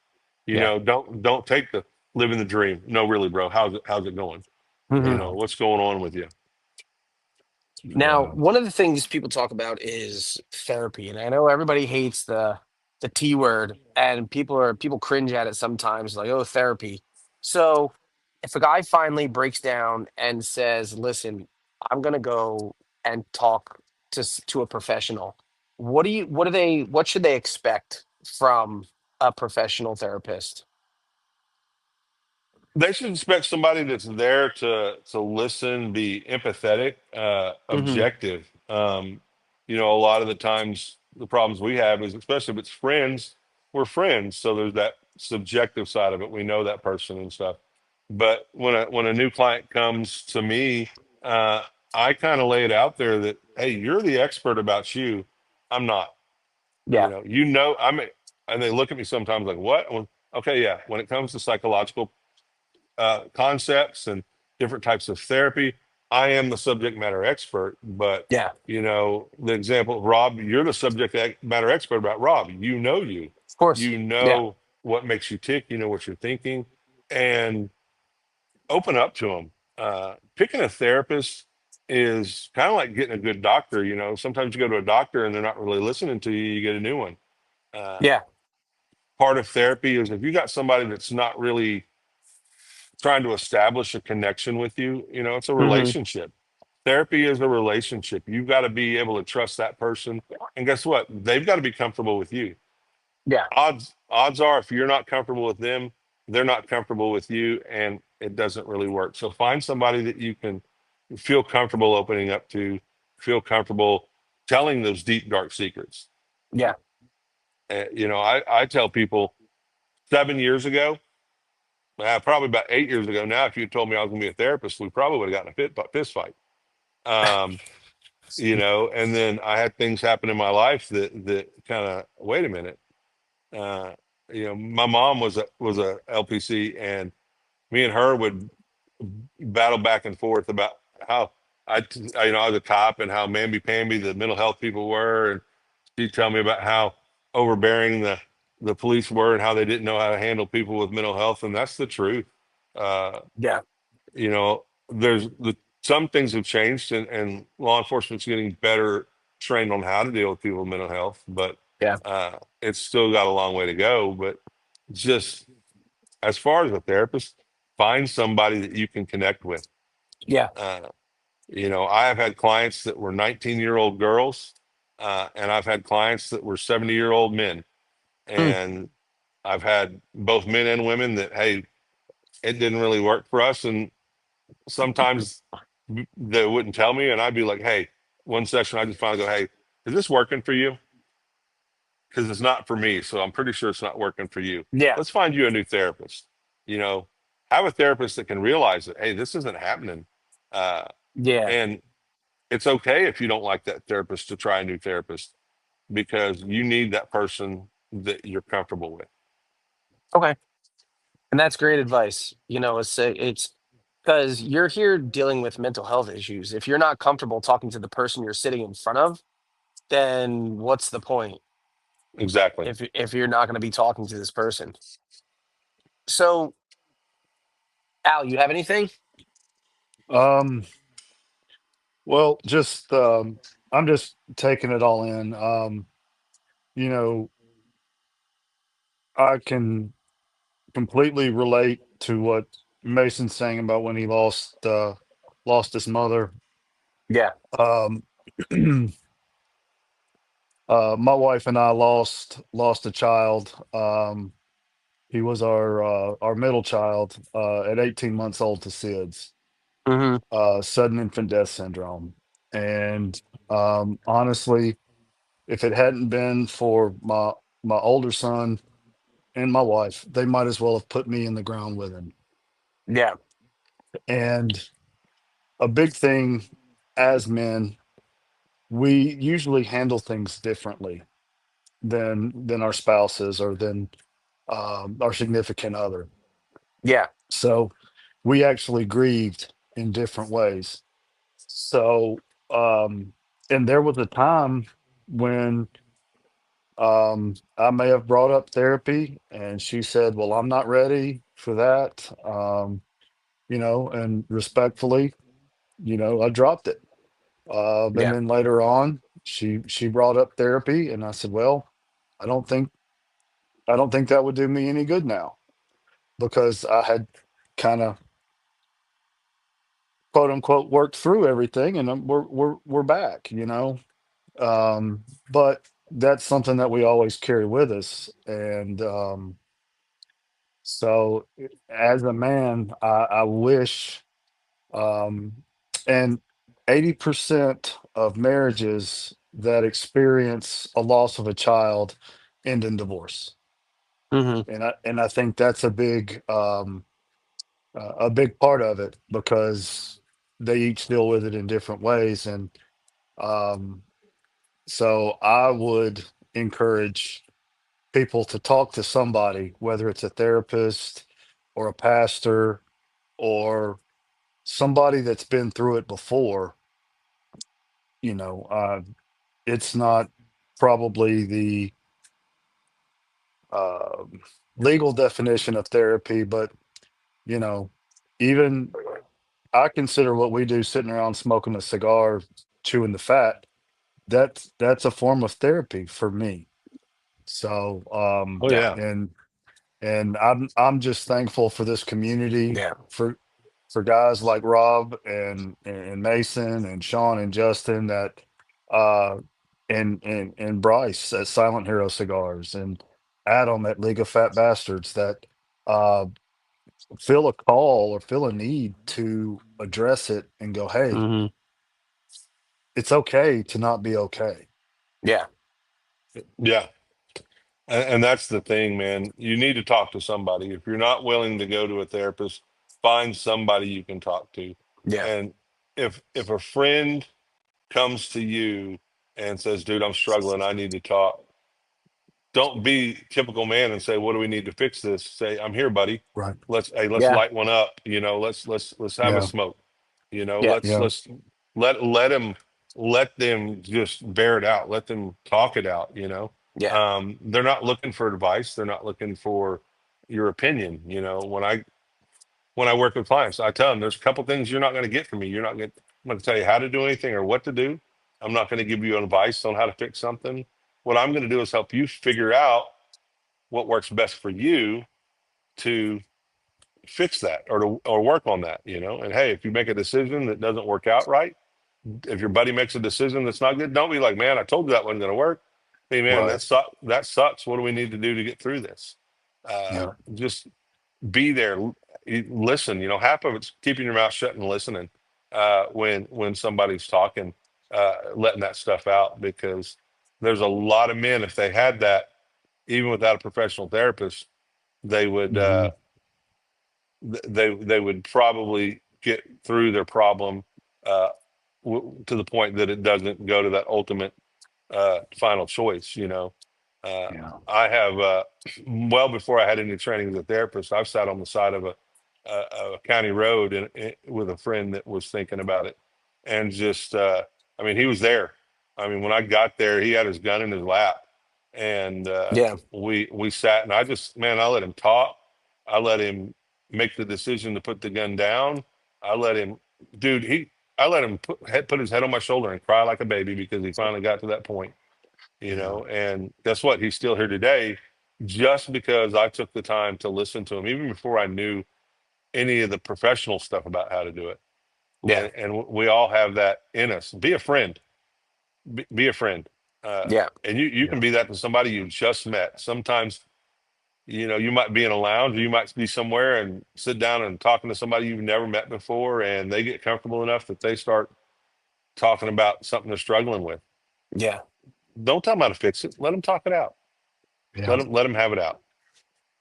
Yeah. Don't take the living the dream. No, really, bro. How's it going? Hmm. Yeah. What's going on with you? Now, Yeah. one of the things people talk about is therapy, and I know everybody hates the T word, and people cringe at it sometimes, like, oh, therapy. So, if a guy finally breaks down and says, "Listen, I'm gonna go and talk to a professional," what should they expect from a professional therapist? They should expect somebody that's there to listen, be empathetic, Hmm. objective. A lot of the times the problems we have is, especially if it's friends, we're friends, so there's that subjective side of it. We know that person and stuff. But when a new client comes to me, uh, I kind of lay it out there that, hey, you're the expert about you. I'm not. Yeah. And they look at me sometimes like, what? Well, okay, yeah. When it comes to psychological concepts and different types of therapy, I am the subject matter expert. But Yeah. the example of Rob, you're the matter expert about Rob. You. Of course. You Yeah. know what makes you tick. You know what you're thinking, and open up to them. Picking a therapist is kind of like getting a good doctor. Sometimes you go to a doctor and they're not really listening to you. You get a new one. Uh, Yeah. Part of therapy is, if you got somebody that's not really trying to establish a connection with you, it's a Hmm. relationship. Therapy is a relationship. You've got to be able to trust that person. And guess what? They've got to be comfortable with you. Yeah. Odds are, if you're not comfortable with them, they're not comfortable with you, and it doesn't really work. So find somebody that you can feel comfortable opening up to, feel comfortable telling those deep, dark secrets. Yeah. I tell people, 7 years ago, probably about 8 years ago now, if you had told me I was going to be a therapist, we probably would have gotten a fist fight. Um, and then I had things happen in my life that kind of, wait a minute. Uh, my mom was a LPC, and me and her would battle back and forth about how I was a cop, and how mamby-pamby the mental health people were, and she'd tell me about how overbearing the police were, and how they didn't know how to handle people with mental health, and that's the truth. Uh, Yeah. you know, some things have changed, and law enforcement's getting better trained on how to deal with people with mental health, but Yeah. it's still got a long way to go. But just as far as a therapist, find somebody that you can connect with. Yeah. Uh, I have had clients that were 19-year-old girls, and I've had clients that were 70-year-old men, Mm. and I've had both men and women that, hey, it didn't really work for us. And sometimes they wouldn't tell me, and I'd be like, "Hey," one session I just finally go, "Hey, is this working for you? Because it's not for me, so I'm pretty sure it's not working for you. Yeah. Let's find you a new therapist. You know, have a therapist that can realize that, hey, this isn't happening, uh, Yeah. and it's okay if you don't like that therapist to try a new therapist because you need that person that you're comfortable with." Okay. And that's great advice. It's because you're here dealing with mental health issues. If you're not comfortable talking to the person you're sitting in front of, then what's the point Exactly. if you're not going to be talking to this person? So, Al, you have anything? Um, well, just I'm just taking it all in. You know, I can completely relate to what Mason's saying about when he lost his mother. Yeah. Um, my wife and I lost a child. He was our middle child at 18 months old to SIDS, Hmm. sudden infant death syndrome. And honestly, if it hadn't been for my older son and my wife, they might as well have put me in the ground with him. Yeah. And a big thing as men, we usually handle things differently than our spouses or than our significant other. Yeah. So we actually grieved in different ways. So and there was a time when I may have brought up therapy and she said, "Well, I'm not ready for that." And respectfully, I dropped it. And Yeah. then later on, she brought up therapy and I said, "Well, I don't think I don't think that would do me any good now because I had kind of quote unquote worked through everything and we're back. But that's something that we always carry with us. And so as a man, I wish, um, and 80% of marriages that experience a loss of a child end in divorce. Hmm. And I think that's a big part of it because they each deal with it in different ways. And um, so I would encourage people to talk to somebody, whether it's a therapist or a pastor or somebody that's been through it before. You know, it's not probably the uh, legal definition of therapy, but you know, even I consider what we do sitting around smoking a cigar, chewing the fat. That's a form of therapy for me. So, Oh Yeah. yeah. and I'm just thankful for this community, Yeah. for guys like Rob and Mason and Sean and Justin that uh and Bryce at Silent Hero Cigars and Adam at League of Fat Bastards that uh feel a call or feel a need to address it and go, hey, Hmm. it's okay to not be okay. Yeah. Yeah. And that's the thing, man. You need to talk to somebody. If you're not willing to go to a therapist, find somebody you can talk to. Yeah. And if a friend comes to you and says, "Dude, I'm struggling. I need to talk," don't be typical man and say, "What do we need to fix this?" Say, "I'm here, buddy. Right. Let's Yeah. light one up. Let's have a Yeah. smoke. Yeah. Yeah. Let's let them just bear it out. Let them talk it out. Yeah. They're not looking for advice. They're not looking for your opinion. When I work with clients, I tell them there's a couple things you're not going to get from me. I'm going to tell you how to do anything or what to do. I'm not going to give you advice on how to fix something. What I'm going to do is help you figure out what works best for you to fix that or work on that. And hey, if you make a decision that doesn't work out right, if your buddy makes a decision that's not good, don't be like, "Man, I told you that wasn't going to work." Hey, man, Right. that sucks. What do we need to do to get through this? Yeah. Just be there. you listen. Half of it's keeping your mouth shut and listening when somebody's talking, letting that stuff out, because there's a lot of men, if they had that, even without a professional therapist, they would Hmm. they would probably get through their problem uh, to the point that it doesn't go to that ultimate final choice. Uh, Yeah. I have well before I had any training as a therapist, I've sat on the side of a county road with a friend that was thinking about it, and just I mean, he was there. I mean, when I got there, he had his gun in his lap, and Yeah. we sat, and I let him talk. I let him make the decision to put the gun down. I let him, dude. I let him put his head on my shoulder and cry like a baby because he finally got to that point. Yeah. And guess what? He's still here today just because I took the time to listen to him, even before I knew any of the professional stuff about how to do it. Yeah. And we all have that in us. Be a friend. Be a friend. Yeah. And you can Yeah. be that to somebody you just met. Sometimes, you might be in a lounge, or you might be somewhere and sit down and talking to somebody you've never met before, and they get comfortable enough that they start talking about something they're struggling with. Yeah. Don't tell them how to fix it. Let them talk it out. Yeah. Let them have it out.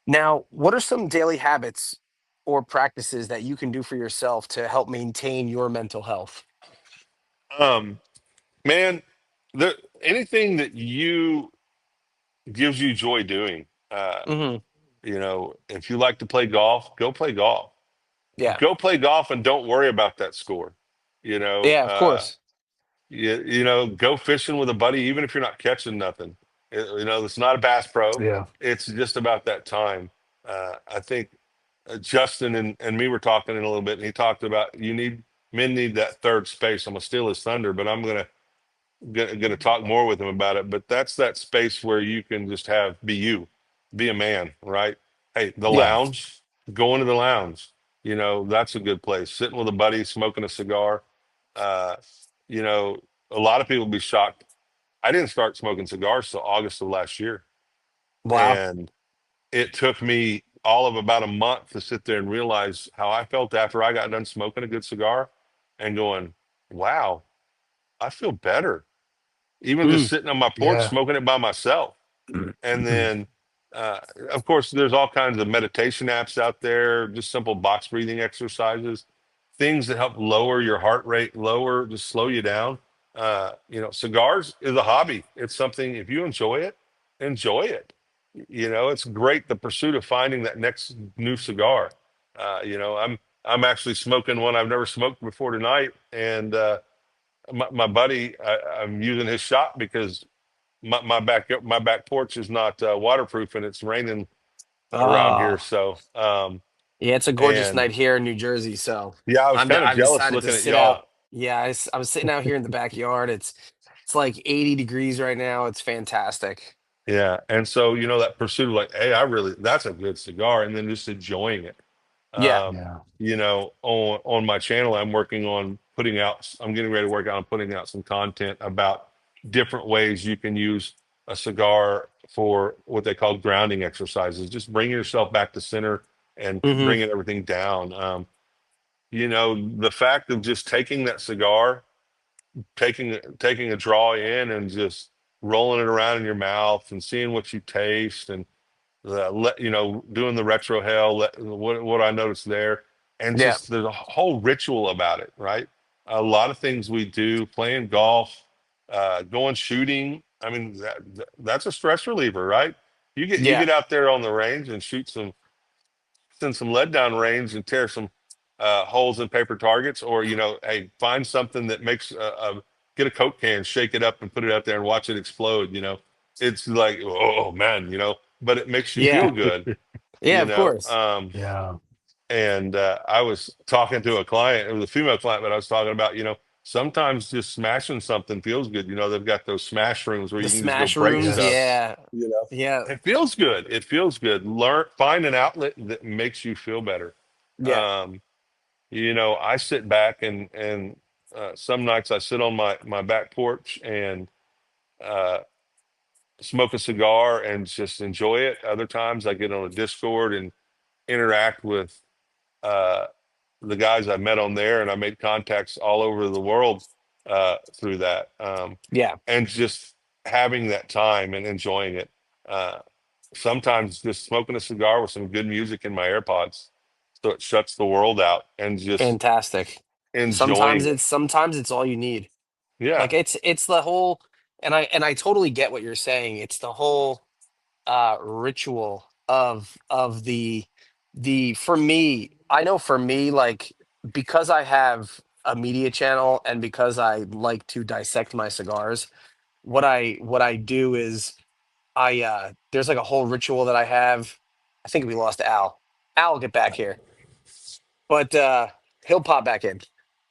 Now, what are some daily habits or practices that you can do for yourself to help maintain your mental health? Um, Man, anything that you gives you joy doing. Hmm. If you like to play golf, go play golf. Yeah. Go play golf and don't worry about that score. You know, Yeah, of uh, course. go fishing with a buddy, even if you're not catching nothing. It's not a Bass Pro. Yeah. It's just about that time. I think Justin and me were talking in a little bit, and he talked about men need that third space. I'm gonna steal his thunder, but I'm gonna talk more with him about it. But that's that space where you can just be you, be a man, right? Hey, the Yeah. lounge, go into the lounge. That's a good place. Sitting with a buddy, smoking a cigar. Uh, you know, a lot of people be shocked. I didn't start smoking cigars till August of last year, Wow. and it took me all of about a month to sit there and realize how I felt after I got done smoking a good cigar, and going, "Wow, I feel better." Even just Mm. sitting on my porch Yeah. smoking it by myself. And then, uh, of course, there's all kinds of meditation apps out there, just simple box breathing exercises, things that help lower your heart rate, just slow you down. Cigars is a hobby. It's something, if you enjoy it, enjoy it. It's great, the pursuit of finding that next new cigar. I'm actually smoking one I've never smoked before tonight, and my buddy, I'm using his shop because my back porch is not waterproof, and it's raining around here. Oh, So yeah, it's a gorgeous and night here in New Jersey. So yeah, I was kind of I've jealous decided to looking at sit out. y'all. Yeah, I was sitting out here in the backyard. It's like 80 degrees right now. It's fantastic. Yeah, and so that pursuit of like, hey, that's a good cigar, and then just enjoying it. Yeah. Um, Yeah. on my channel, I'm getting ready to work on putting out some content about different ways you can use a cigar for what they call grounding exercises. Just bringing yourself back to center and Hmm. bringing everything down. The fact of just taking that cigar, taking a draw in, and just rolling it around in your mouth and seeing what you taste, and doing the retro hell, what I noticed there, and Yeah. just there's a whole ritual about it, right? A lot of things we do, playing golf, going shooting. I mean, that's a stress reliever, right? You Yeah. get out there on the range and send some lead down range and tear some holes in paper targets, or hey, find something that makes get a Coke can, shake it up, and put it out there and watch it explode. It's like, oh man, but it makes you feel Yeah. good. Yeah, you of know. course. And I was talking to a client. It was a female client, but I was talking about, sometimes just smashing something feels good. They've got those smash rooms where The you can just go smash break rooms. stuff. Yes. Yeah. Yeah. It feels good. It feels good. Find an outlet that makes you feel better. Yeah. Um, I sit back, and some nights I sit on my back porch and uh, smoke a cigar and just enjoy it. Other times I get on a Discord and interact with uh, the guys I met on there, and I made contacts all over the world through that. Yeah, And just having that time and enjoying it. Uh, Sometimes just smoking a cigar with some good music in my AirPods, so it shuts the world out, and just fantastic. enjoying it. Sometimes it's all you need. Like Yeah, it's the whole, and I totally get what you're saying. It's the whole ritual of the for me, I know for me, like, because I have a media channel and because I like to dissect my cigars, what I do is I there's like a whole ritual that I have. I think we lost Al. Al will get back here. But he'll pop back in.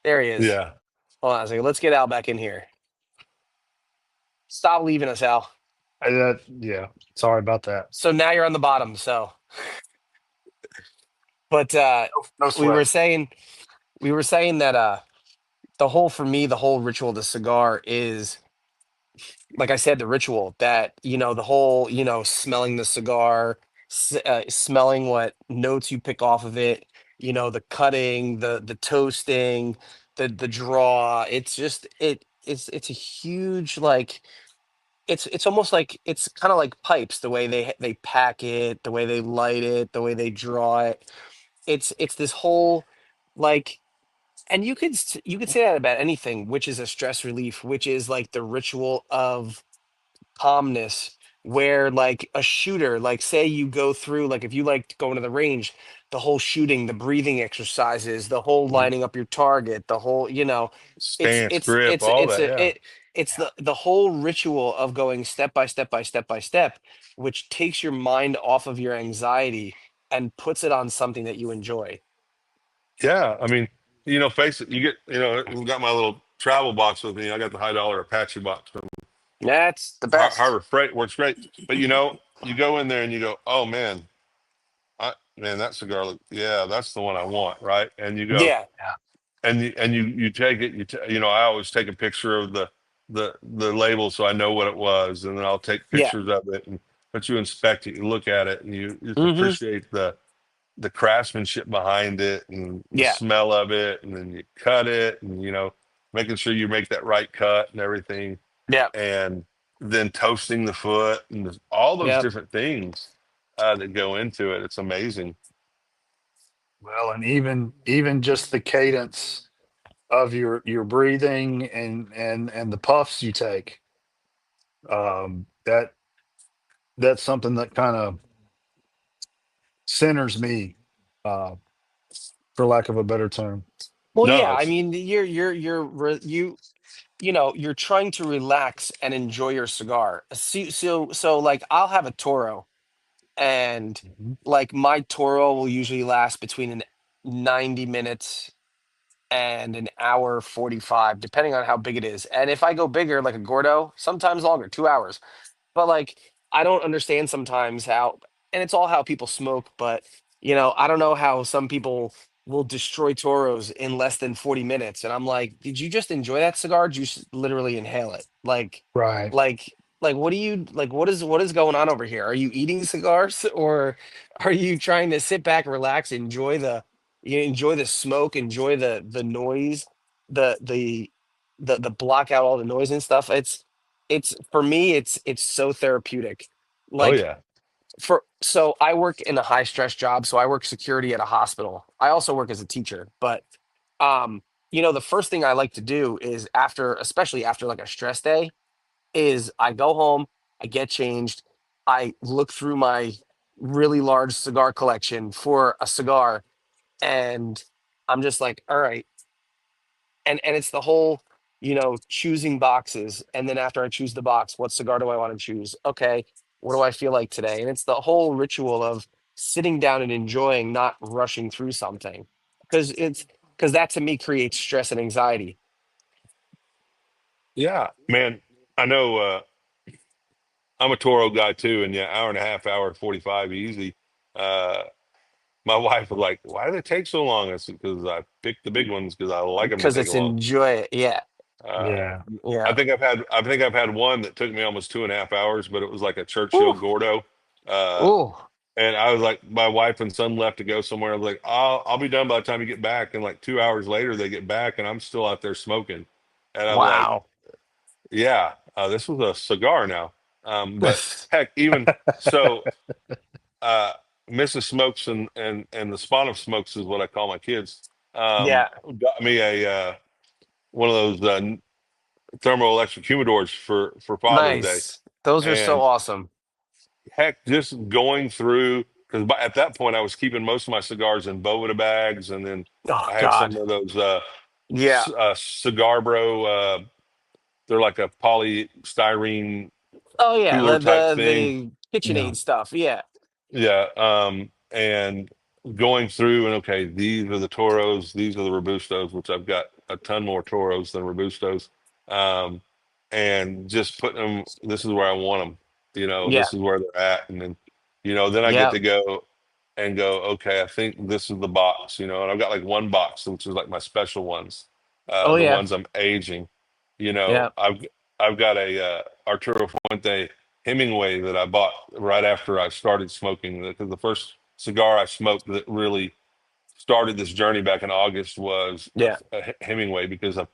There he is. yeah. Hold on a second. Let's get Al back in here. Stop leaving us, Al. Yeah. Sorry about that. So now you're on the bottom, so but No we were sweat. saying we were saying that for me, the whole ritual of the cigar is, like I said, the ritual that, the whole, smelling the cigar, smelling what notes you pick off of it, the cutting, the toasting, the draw. It's just it's a huge, like, it's almost like it's kind of like pipes, the way they pack it, the way they light it, the way they draw it. It's this whole, like, and you could say that about anything, which is a stress relief, which is like the ritual of calmness, where, like, a shooter, like, say you go through, like, if you like going to the range, the whole shooting, the breathing exercises, the whole lining up your target, the whole, it's Stance, it's grip, it's all it's that. a Yeah. it it's the whole ritual of going step by step by step by step, which takes your mind off of your anxiety and puts it on something that you enjoy. Yeah. I mean, face it, you get, we got my little travel box with me. I got the $100 Apache box from That's the best. Harbor Freight. Works great. But you go in there and you go, oh man, man, that cigar, yeah, that's the one I want, right? And you go, Yeah, and you take it. I always take a picture of the label so I know what it was, and then I'll take yeah. pictures of it. And but you inspect it, you look at it, and you just Hmm. appreciate the craftsmanship behind it and the Yeah, smell of it, and then you cut it, and making sure you make that right cut and everything, yeah, and then toasting the foot, and all those yeah. different things that go into it. It's amazing. Well, and even just the cadence of your breathing and the puffs you take, that that's something that kind of centers me, uh, for lack of a better term. Well, No, yeah. I it's mean, you're trying to relax and enjoy your cigar. So, like, I'll have a Toro, and, Mhm. like, my Toro will usually last between 90 minutes and an hour 45, depending on how big it is. And if I go bigger, like a Gordo, sometimes longer, 2 hours. But, like, I don't understand sometimes how, and it's all how people smoke, but, I don't know how some people will destroy Toros in less than 40 minutes. And I'm like, did you just enjoy that cigar? Did you literally inhale it? Right. Like, what do you like? What is going on over here? Are you eating cigars, or are you trying to sit back, relax, enjoy the smoke, enjoy the noise, the the the block out all the noise and stuff? It's for me, it's so therapeutic. oh Like, yeah, so I work in a high stress job, so I work security at a hospital. I also work as a teacher, but the first thing I like to do is, especially after, like, a stress day, is I go home, I get changed, I look through my really large cigar collection for a cigar, and I'm just like, all right, and it's the whole, choosing boxes, and then after I choose the box, what cigar do I want to choose? Okay, what do I feel like today? And it's the whole ritual of sitting down and enjoying, not rushing through something, because that to me creates stress and anxiety. yeah, man. I know. I'm a Toro guy too, and yeah, hour and a half, hour 45, easy. Uh, my wife was like, "Why do they take so long?" I said, "Because I picked the big ones because I like them to Because take it's long." enjoy it. Yeah, Uh, Yeah. I yeah. think I've had one that took me almost 2.5 hours, but it was like a Churchill Ooh, Gordo. Uh, ooh. And I was like, my wife and son left to go somewhere. I was like, I'll be done by the time you get back. And like 2 hours later, they get back, and I'm still out there smoking. And I'm like, Wow. yeah, this was a cigar now. But heck, even so, uh, Mrs. Smokes and the Spawn of Smokes is what I call my kids. Yeah. Got me a one of those thermoelectric humidors for Father's Day, Nice. Those are so and awesome. heck, just going through because at that point I was keeping most of my cigars in Bovida bags, and then Oh I had some God. of those Yeah. Cigar Bro. They're like a polystyrene Oh yeah. cooler The type the, thing. the Yeah. KitchenAid stuff. Yeah. Yeah. And going through and okay, these are the Toros, these are the Robustos, which I've got a ton more Toros than Robustos. Um, and just putting them, this is where I want them, Yeah. this is where they're at. And then, then I get Yeah. to go and go, okay, I think this is the box, and I've got like one box, which is like my special ones, Oh the yeah. ones I'm aging. Yeah. I've got a Arturo Fuente Hemingway that I bought right after I started smoking. Because the first cigar I smoked that really started this journey back in August was Yeah. a Hemingway because I'm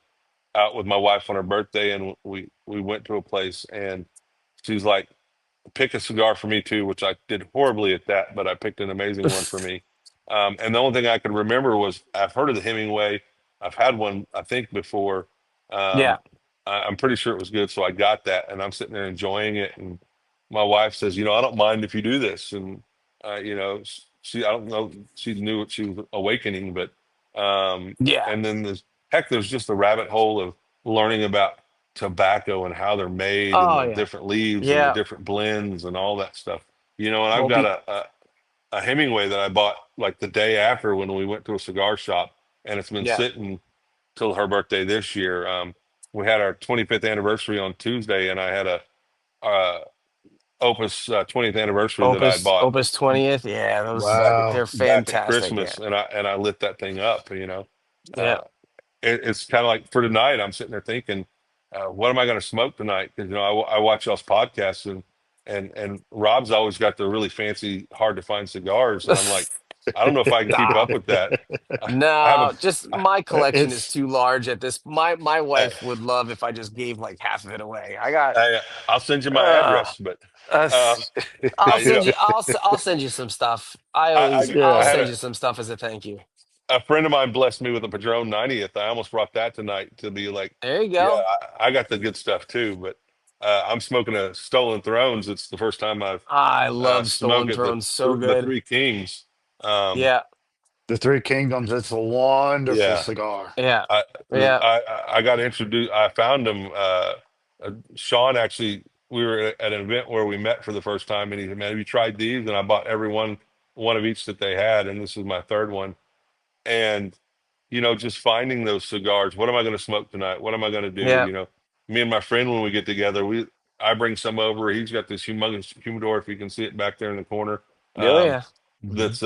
out with my wife on her birthday and we went to a place and she's like, pick a cigar for me too, which I did horribly at that, but I picked an amazing one for me. And the only thing I could remember was I've heard of the Hemingway. I've had one, I think, before. Yeah. Um, I'm pretty sure it was good, so I got that, and I'm sitting there enjoying it. And my wife says, I don't mind if you do this. And she, I don't know, she knew what she was awakening, but Yeah. and then there's just a rabbit hole of learning about tobacco and how they're made and Oh the yeah. different leaves and the Yeah. different blends and all that stuff. And I've Well, got a Hemingway that I bought like the day after when we went to a cigar shop, and it's been yeah. sitting till her birthday this year. We had our 25th anniversary on Tuesday, and I had a uh, Opus 20th anniversary that I bought Opus 20th. Yeah, those back Wow. they're back at fantastic. Yeah. Christmas, and I lit that thing up. Yeah. Uh, it's kind of like for tonight, I'm sitting there thinking, what am I going to smoke tonight? Because I watch y'all's podcasts and Rob's always got the really fancy, hard to find cigars, and I'm like, I don't know if I can keep up Stop. with that. I have No, just my collection is It's too large at this. My a, wife would love if I just gave like half of it away. I got I'll send you my uh, address, but uh um, I'll you know, send you I'll send you some stuff. I I'll yeah. had send you some stuff as a thank you. a friend of mine blessed me with a Padron 90th. I almost brought that tonight to be like, There you yeah, go. I got the good stuff too, but I'm smoking a Stolen Thrones. It's the first time I've I love smoked Stolen at the Thrones so the good. Three Kings. Um, Yeah, The Three Kingdoms. It's a wonderful yeah, cigar. yeah, I yeah. I got introduced. I found him. Sean actually, we were at an event where we met for the first time, and he said, "Man, have you tried these?" And I bought every one of each that they had, and this is my third one. And just finding those cigars. What am I going to smoke tonight? What am I going to do? Yeah. Me and my friend when we get together, I bring some over. He's got this humongous humidor, if you can see it back there in the corner. Oh Um, yeah. Hmm. that's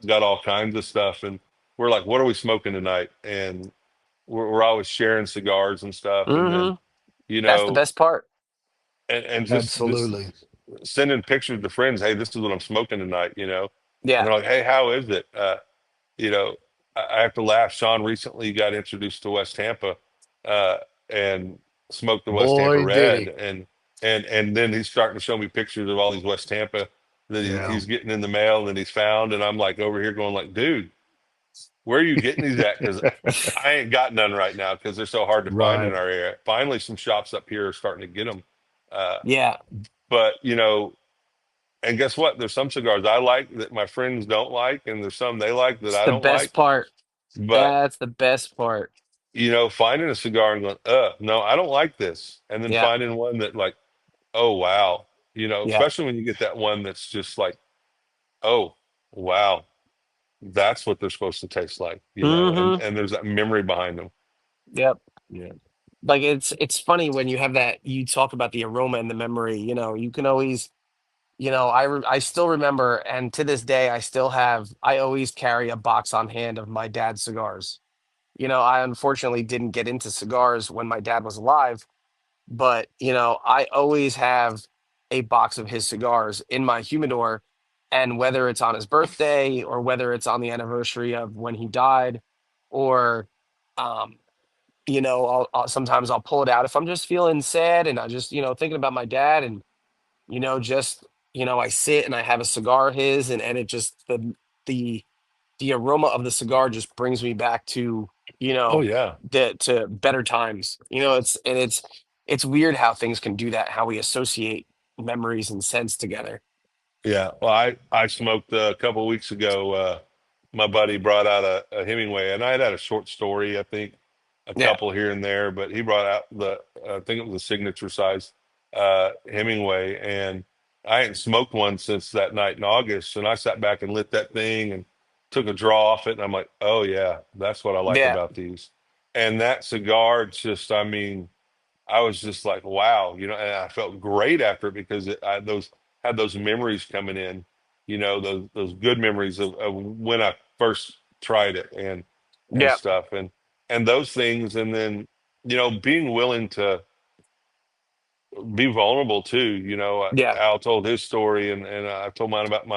got all kinds of stuff, and we're like, "What are we smoking tonight?" And we're always sharing cigars and stuff, and then Mm-hmm. you That's the know, best part. and just Absolutely. sending pictures to friends. Hey, this is what I'm smoking tonight. And Yeah. they're like, "Hey, how is it?" You know, I have to laugh. Sean recently got introduced to West Tampa, uh, and smoked the West Tampa Boy, did Red, he. and then he's starting to show me pictures of all these West Tampa that Yeah. he's getting in the mail and he's found, and I'm like over here going like, dude, where are you getting these at? Because I ain't got none right now because they're so hard to find in Right. our area. Finally, some shops up here are starting to get them, uh, Yeah. but and guess what? There's some cigars I like that my friends don't like, and there's some they like that It's I the don't best like. part. But That's the best part. finding a cigar and going, no, I don't like this. And then Yeah. finding one that like, oh wow, Yeah. especially when you get that one that's just like, oh wow, that's what they're supposed to taste like, and Mm-hmm. there's that memory behind them. Yep. Yeah. Like it's funny when you have that you talk about the aroma and the memory, you can always, I still remember, and to this day I always carry a box on hand of my dad's cigars. I unfortunately didn't get into cigars when my dad was alive, but I always have a box of his cigars in my humidor, And whether it's on his birthday or whether it's on the anniversary of when he died, or um, sometimes I'll pull it out if I'm just feeling sad and I just, thinking about my dad, and just I sit and I have a cigar of his, and it just the the aroma of the cigar just brings me back to you Oh know yeah. the to better times. It's weird how things can do that, how we associate memories and scents together. Yeah, well, I smoked a couple of weeks ago. My buddy brought out a Hemingway, and I had a short story, I think, a Yeah, couple here and there, but he brought out I think it was a signature size Hemingway, and I hadn't smoked one since that night in August, and I sat back and lit that thing and took a draw off it, and I'm like, oh yeah, that's what I like yeah, about these, and that cigar just, I mean. I was just like, wow, and I felt great after it because I those had those memories coming in, those good memories of when I first tried it and yeah, stuff and those things, and then being willing to be vulnerable too. yeah, Al told his story, and I told mine about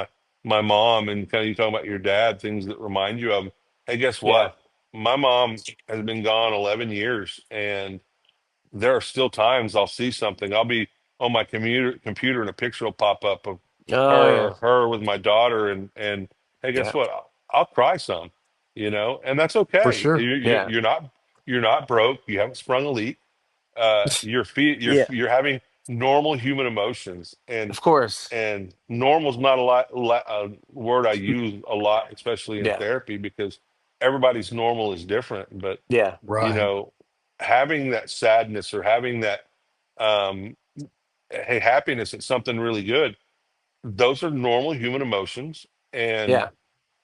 my mom, and kind of you talking about your dad, things that remind you of him. Hey, guess yeah. what? My mom has been gone 11 years, and there are still times I'll see something. I'll be on my computer and a picture will pop up of Oh yeah, her with my daughter, and hey, guess yeah, what? I'll cry some, and that's For okay. sure. yeah, You're not broke. You haven't sprung a leak. yeah. You're having normal human emotions, Of course. and normal's not a word I use a lot, especially in Yeah, therapy, because everybody's normal is different. But yeah, you Right. know, having that sadness or having that um, hey, happiness at something really good, those are normal human emotions, and yeah,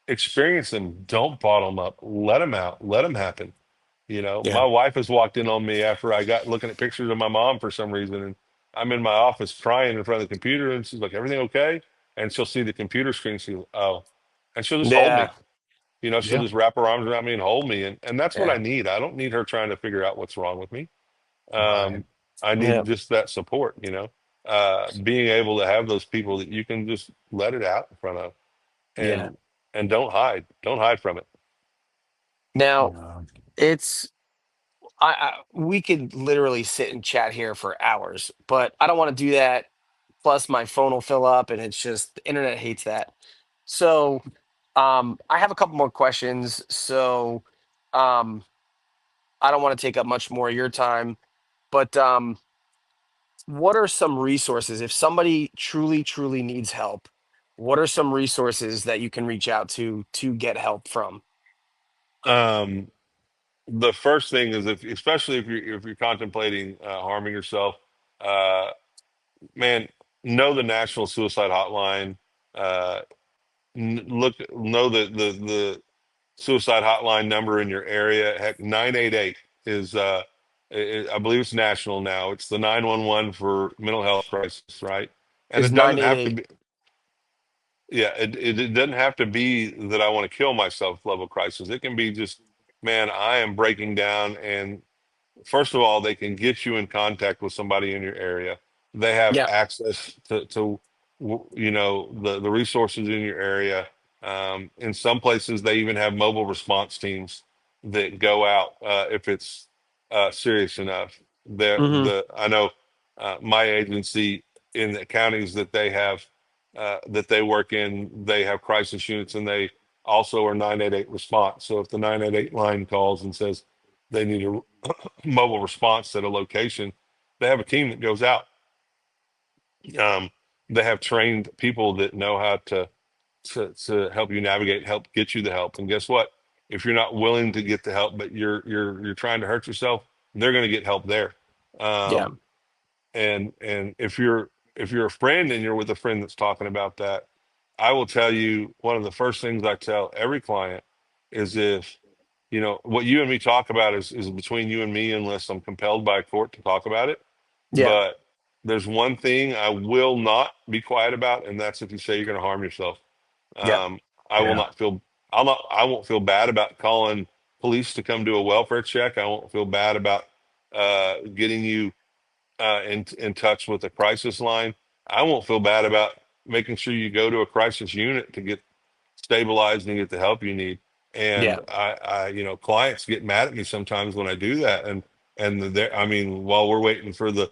experience them. Don't bottle them up. Let them out. Let them happen. yeah, My wife has walked in on me after I got looking at pictures of my mom for some reason, and I'm in my office crying in front of the computer, and she's like, "Everything okay?" And she'll see the computer screen. She, oh, and she'll just hold yeah, me. She'll Yeah. just wrap her arms around me and hold me, and that's what I yeah, need. I don't need her trying to figure out what's wrong with me. Right. Um, I yeah, need just that support. Being able to have those people that you can just let it out in front of, yeah. and don't hide from it. Now Yeah. it's we could literally sit and chat here for hours, but I don't want to do that. Plus, my phone will fill up, and it's just the internet hates that. So, I have a couple more questions. So, um, I don't want to take up much more of your time, but what are some resources if somebody truly, truly needs help? What are some resources that you can reach out to get help from? Um, the first thing is, especially if you're contemplating harming yourself, uh, man, know the National Suicide Hotline. Uh, know the suicide hotline number in your area. Heck, 988 is I believe it's national now. It's the 911 for mental health crisis, right? And Is it nine doesn't eight have to eight? be. Yeah, it doesn't have to be that I want to kill myself level crisis. It can be just, man, I am breaking down, and first of all, they can get you in contact with somebody in your area. They have Yeah, access to the resources in your area. In some places, they even have mobile response teams that go out if it's serious enough. hmm, I know my agency in the counties that they work in, they have crisis units, and they also are 988 response. So if the 988 line calls and says they need a mobile response at a location, they have a team that goes out. Um, they have trained people that know how to help you navigate, help get you the help. And guess what? If you're not willing to get the help, but you're trying to hurt yourself, they're going to get help there. yeah, Um, and if you're a friend and you're with a friend that's talking about that, I will tell you one of the first things I tell every client is, if what you and me talk about is between you and me, unless I'm compelled by a court to talk about it. yeah, But there's one thing I will not be quiet about, and that's if you say you're going to harm yourself. yeah, Um, I will Yeah. not feel I won't feel bad about calling police to come do a welfare check. I won't feel bad about getting you in touch with a crisis line. I won't feel bad about making sure you go to a crisis unit to get stabilized and get the help you need. And Yeah. clients get mad at me sometimes when I do that. I mean, while we're waiting for the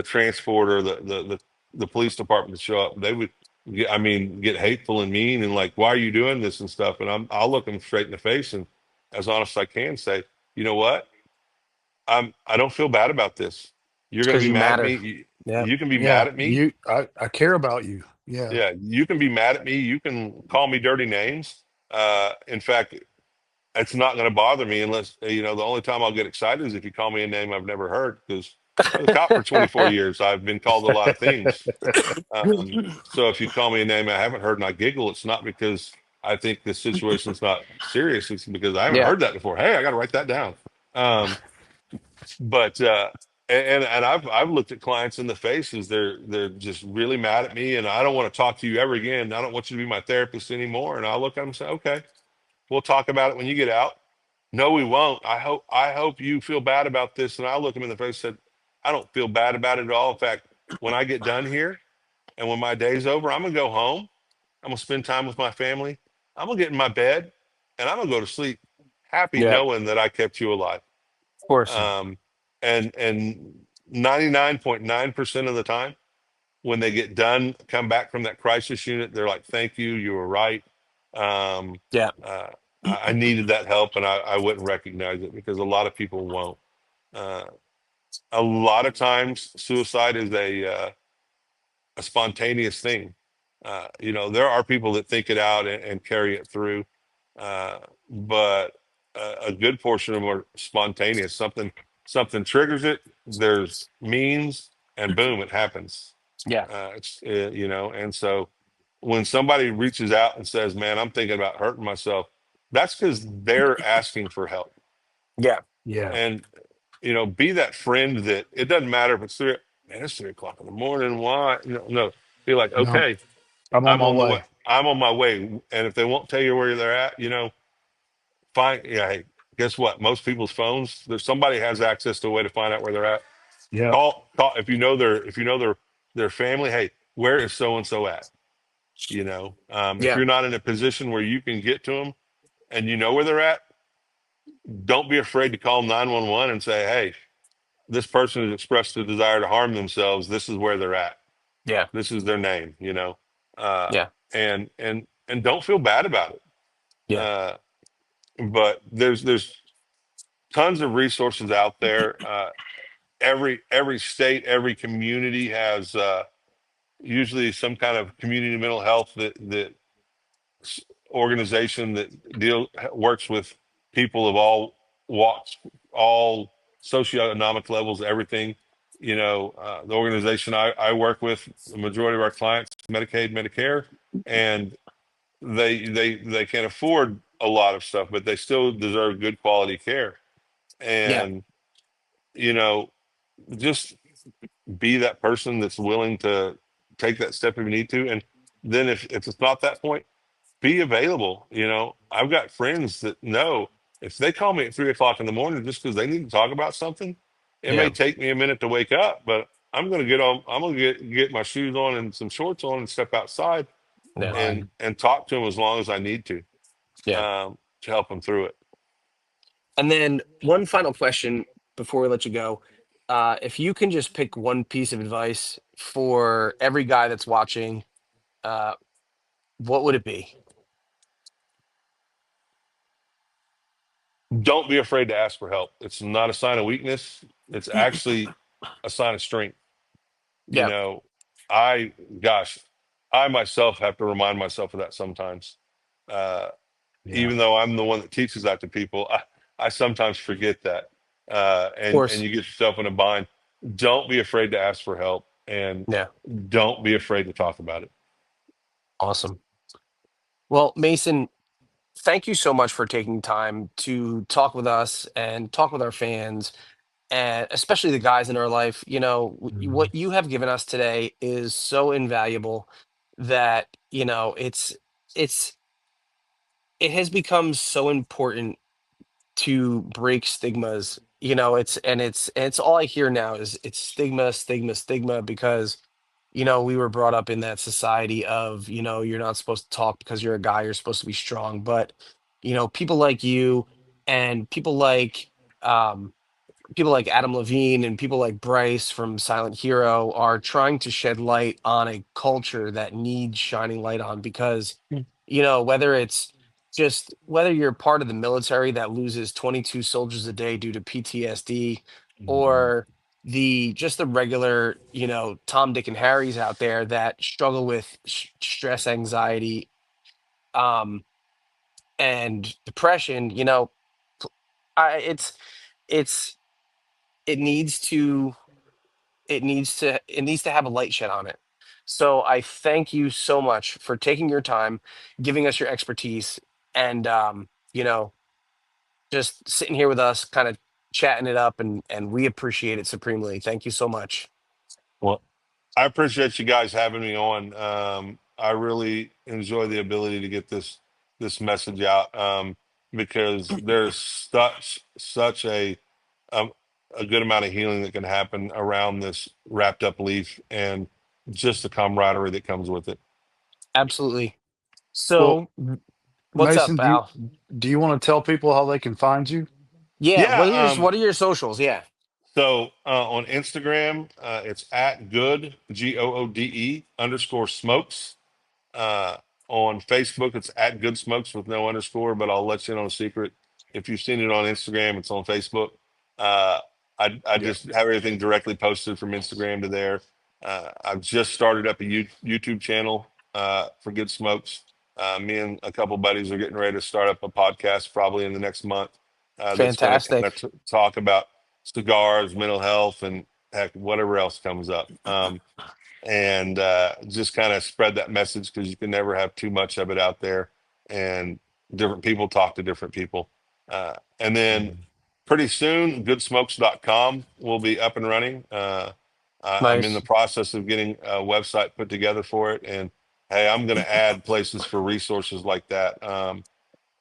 transport or the police department to show up, they would get hateful and mean and like, why are you doing this and stuff? And I'll look them straight in the face and as honest as I can say, you know what? I don't feel bad about this. You're It's going to because be you mad at matter. me. You, Yeah. you can be mad Yeah, at me. I care about you. Yeah. Yeah, you can be mad at me. You can call me dirty names. In fact, it's not going to bother me unless, the only time I'll get excited is if you call me a name I've never heard because I was a cop for 24 years. I've been called a lot of things. So if you call me a name I haven't heard and I giggle, it's not because I think the situation's not serious. It's because I haven't Yeah. heard that before. Hey, I got to write that down. Um, but I've looked at clients in the faces. They're just really mad at me, and I don't want to talk to you ever again. I don't want you to be my therapist anymore. And I'll look at them and say, okay, we'll talk about it when you get out. No, we won't. I hope you feel bad about this. And I'll look them in the face and said, I don't feel bad about it at all. In fact, when I get done here and when my day's over, I'm gonna go home. I'm gonna spend time with my family. I'm gonna get in my bed and I'm gonna go to sleep, happy Yeah. Of knowing that I kept you alive. course. Um, and 99.9% of the time, when they get done, come back from that crisis unit, they're like, "Thank you, you were right. Um, Yeah. uh, I needed that help, and I wouldn't recognize it because a lot of people won't. Uh, a lot of times, suicide is a spontaneous thing. There are people that think it out and carry it through, but a good portion of them are spontaneous. Something triggers it. There's means, and boom, it happens. Yeah. And so when somebody reaches out and says, "Man, I'm thinking about hurting myself," that's because they're asking for help. Yeah. Yeah. And be that friend that it doesn't matter if it's three. Man, it's 3 o'clock in the morning. Why? No. Be like, No, okay, I'm on I'm my on the way. way. I'm on my way. And if they won't tell you where they're at, fine. Yeah. Hey, guess what? Most people's phones, there's somebody has access to a way to find out where they're at. Yep. Call if you know their family. Hey, where is so and so at? If Yeah. you're not in a position where you can get to them and you know where they're at, don't be afraid to call 911 and say, "Hey, this person has expressed a desire to harm themselves. This is where they're at. Yeah. This is their name." Uh, Yeah. and don't feel bad about it. Yeah. Uh, but there's tons of resources out there. Every state, every community has usually some kind of community mental health that organization that works with people of all walks, all socioeconomic levels, everything. The organization I work with, the majority of our clients, Medicaid, Medicare, and they can afford a lot of stuff, but they still deserve good quality care. Yeah. And you know, just be that person that's willing to take that step if you need to. And then if it's not that point, be available. I've got friends that know if they call me at 3 o'clock in the morning just because they need to talk about something, it may Yeah. take me a minute to wake up, but I'm gonna get my shoes on and some shorts on and step outside Yeah. Right. and talk to them as long as I need Yeah. to help them through it. And then one final question before we let you go. If you can just pick one piece of advice for every guy that's watching, uh, what would it be? Don't be afraid to ask for help. It's not a sign of weakness. It's actually a sign of strength. You Yeah. know, I, gosh, I myself have to remind myself of that sometimes. Uh, Yeah. Even though I'm the one that teaches that to people, I sometimes forget that. Of And course. you get yourself in a bind. Don't be afraid to ask for help and Yeah. don't be afraid to talk about it. Awesome. Well, Mason, thank you so much for taking time to talk with us and talk with our fans, and especially the guys in our life. Mhm. What you have given us today is so invaluable that, it's it has become so important to break stigmas. It's all I hear now is it's stigma, stigma, stigma, because we were brought up in that society of, you're not supposed to talk because you're a guy, you're supposed to be strong. But, people like you and um, people like Adam Levine and people like Bryce from Silent Hero are trying to shed light on a culture that needs shining light on because, whether it's just whether you're part of the military that loses 22 soldiers a day due to PTSD, Mhm. or the regular, Tom, Dick, and Harrys out there that struggle with stress, anxiety, um, and depression, it's it's it needs to it needs to have a light shed on it. So I thank you so much for taking your time, giving us your expertise, and just sitting here with us, kind of chatting it up, and we appreciate it supremely. Thank you so much. Well, I appreciate you guys having me on. I really enjoy the ability to get this message out, because there's such um, a good amount of healing that can happen around this wrapped up leaf and just the camaraderie that comes with it. Absolutely. Well, So what's up, Mason, Al? do you want to tell people how they can find you? Yeah, Yeah. what are your socials? Yeah. So on Instagram, it's at good GOODE_smokes. Uh, on Facebook, it's at Good Smokes with no underscore, but I'll let you in on a secret. If you've seen it on Instagram, it's on Facebook. Uh, I Yeah. just have everything directly posted from Instagram to there. I've just started up a YouTube channel for Good Smokes. Me and a couple buddies are getting ready to start up a podcast probably in the next month, that's going to kind of Fantastic. talk about cigars, mental health, and heck, whatever else comes up. And just kind of spread that message because you can never have too much of it out there. And different people talk to different people. And then Mhm. pretty soon, goodsmokes.com will be up and running. I'm in the Nice. process of getting a website put together for it. And hey, I'm going to add places for resources like that.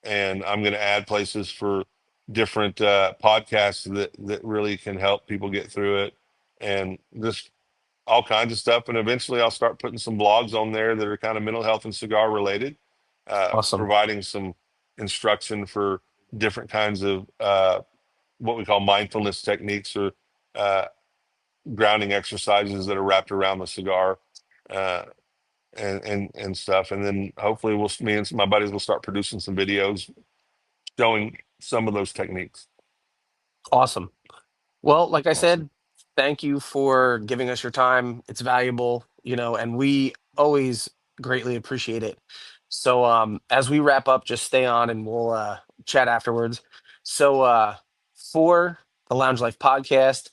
And I'm going to add places for different podcasts that really can help people get through it. And just all kinds of stuff. And eventually I'll start putting some blogs on there that are kind of mental health and cigar related, Awesome. providing some instruction for different kinds of what we call mindfulness techniques or uh, grounding exercises that are wrapped around the cigar, uh, and stuff. And then hopefully me and my buddies will start producing some videos showing some of those techniques. Awesome. Well, like I Awesome. said, thank you for giving us your time. It's valuable, and we always greatly appreciate it. So, as we wrap up, just stay on and we'll chat afterwards. So, for the Lounge Life podcast,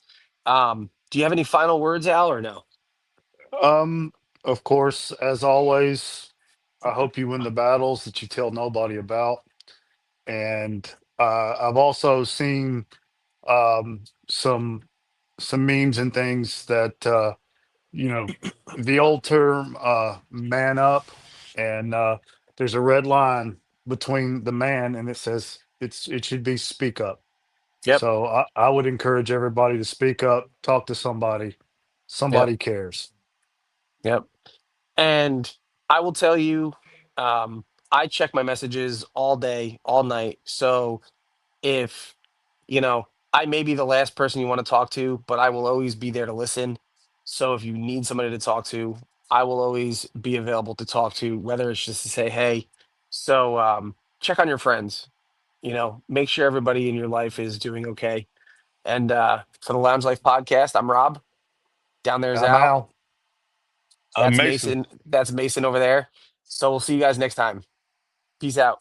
do you have any final words, Al, or no? Um, of course, as always, I hope you win the battles that you tell nobody about. And I've also seen um, some some memes and things that you know the old term "man up," and there's a red line between the man, and it says it should be "speak up." Yep. So I would encourage everybody to speak up, talk to somebody. Yep. Somebody cares. Yep. And I will tell you, um, I check my messages all day, all night. So, if I may be the last person you want to talk to, but I will always be there to listen. So if you need somebody to talk to, I will always be available to talk to, whether it's just to say hey. So check on your friends, make sure everybody in your life is doing okay. And for the Lounge Life podcast, I'm Rob. Down there is I'm Al. Al. That's Mason. Mason. That's Mason over there. So we'll see you guys next time. Peace out.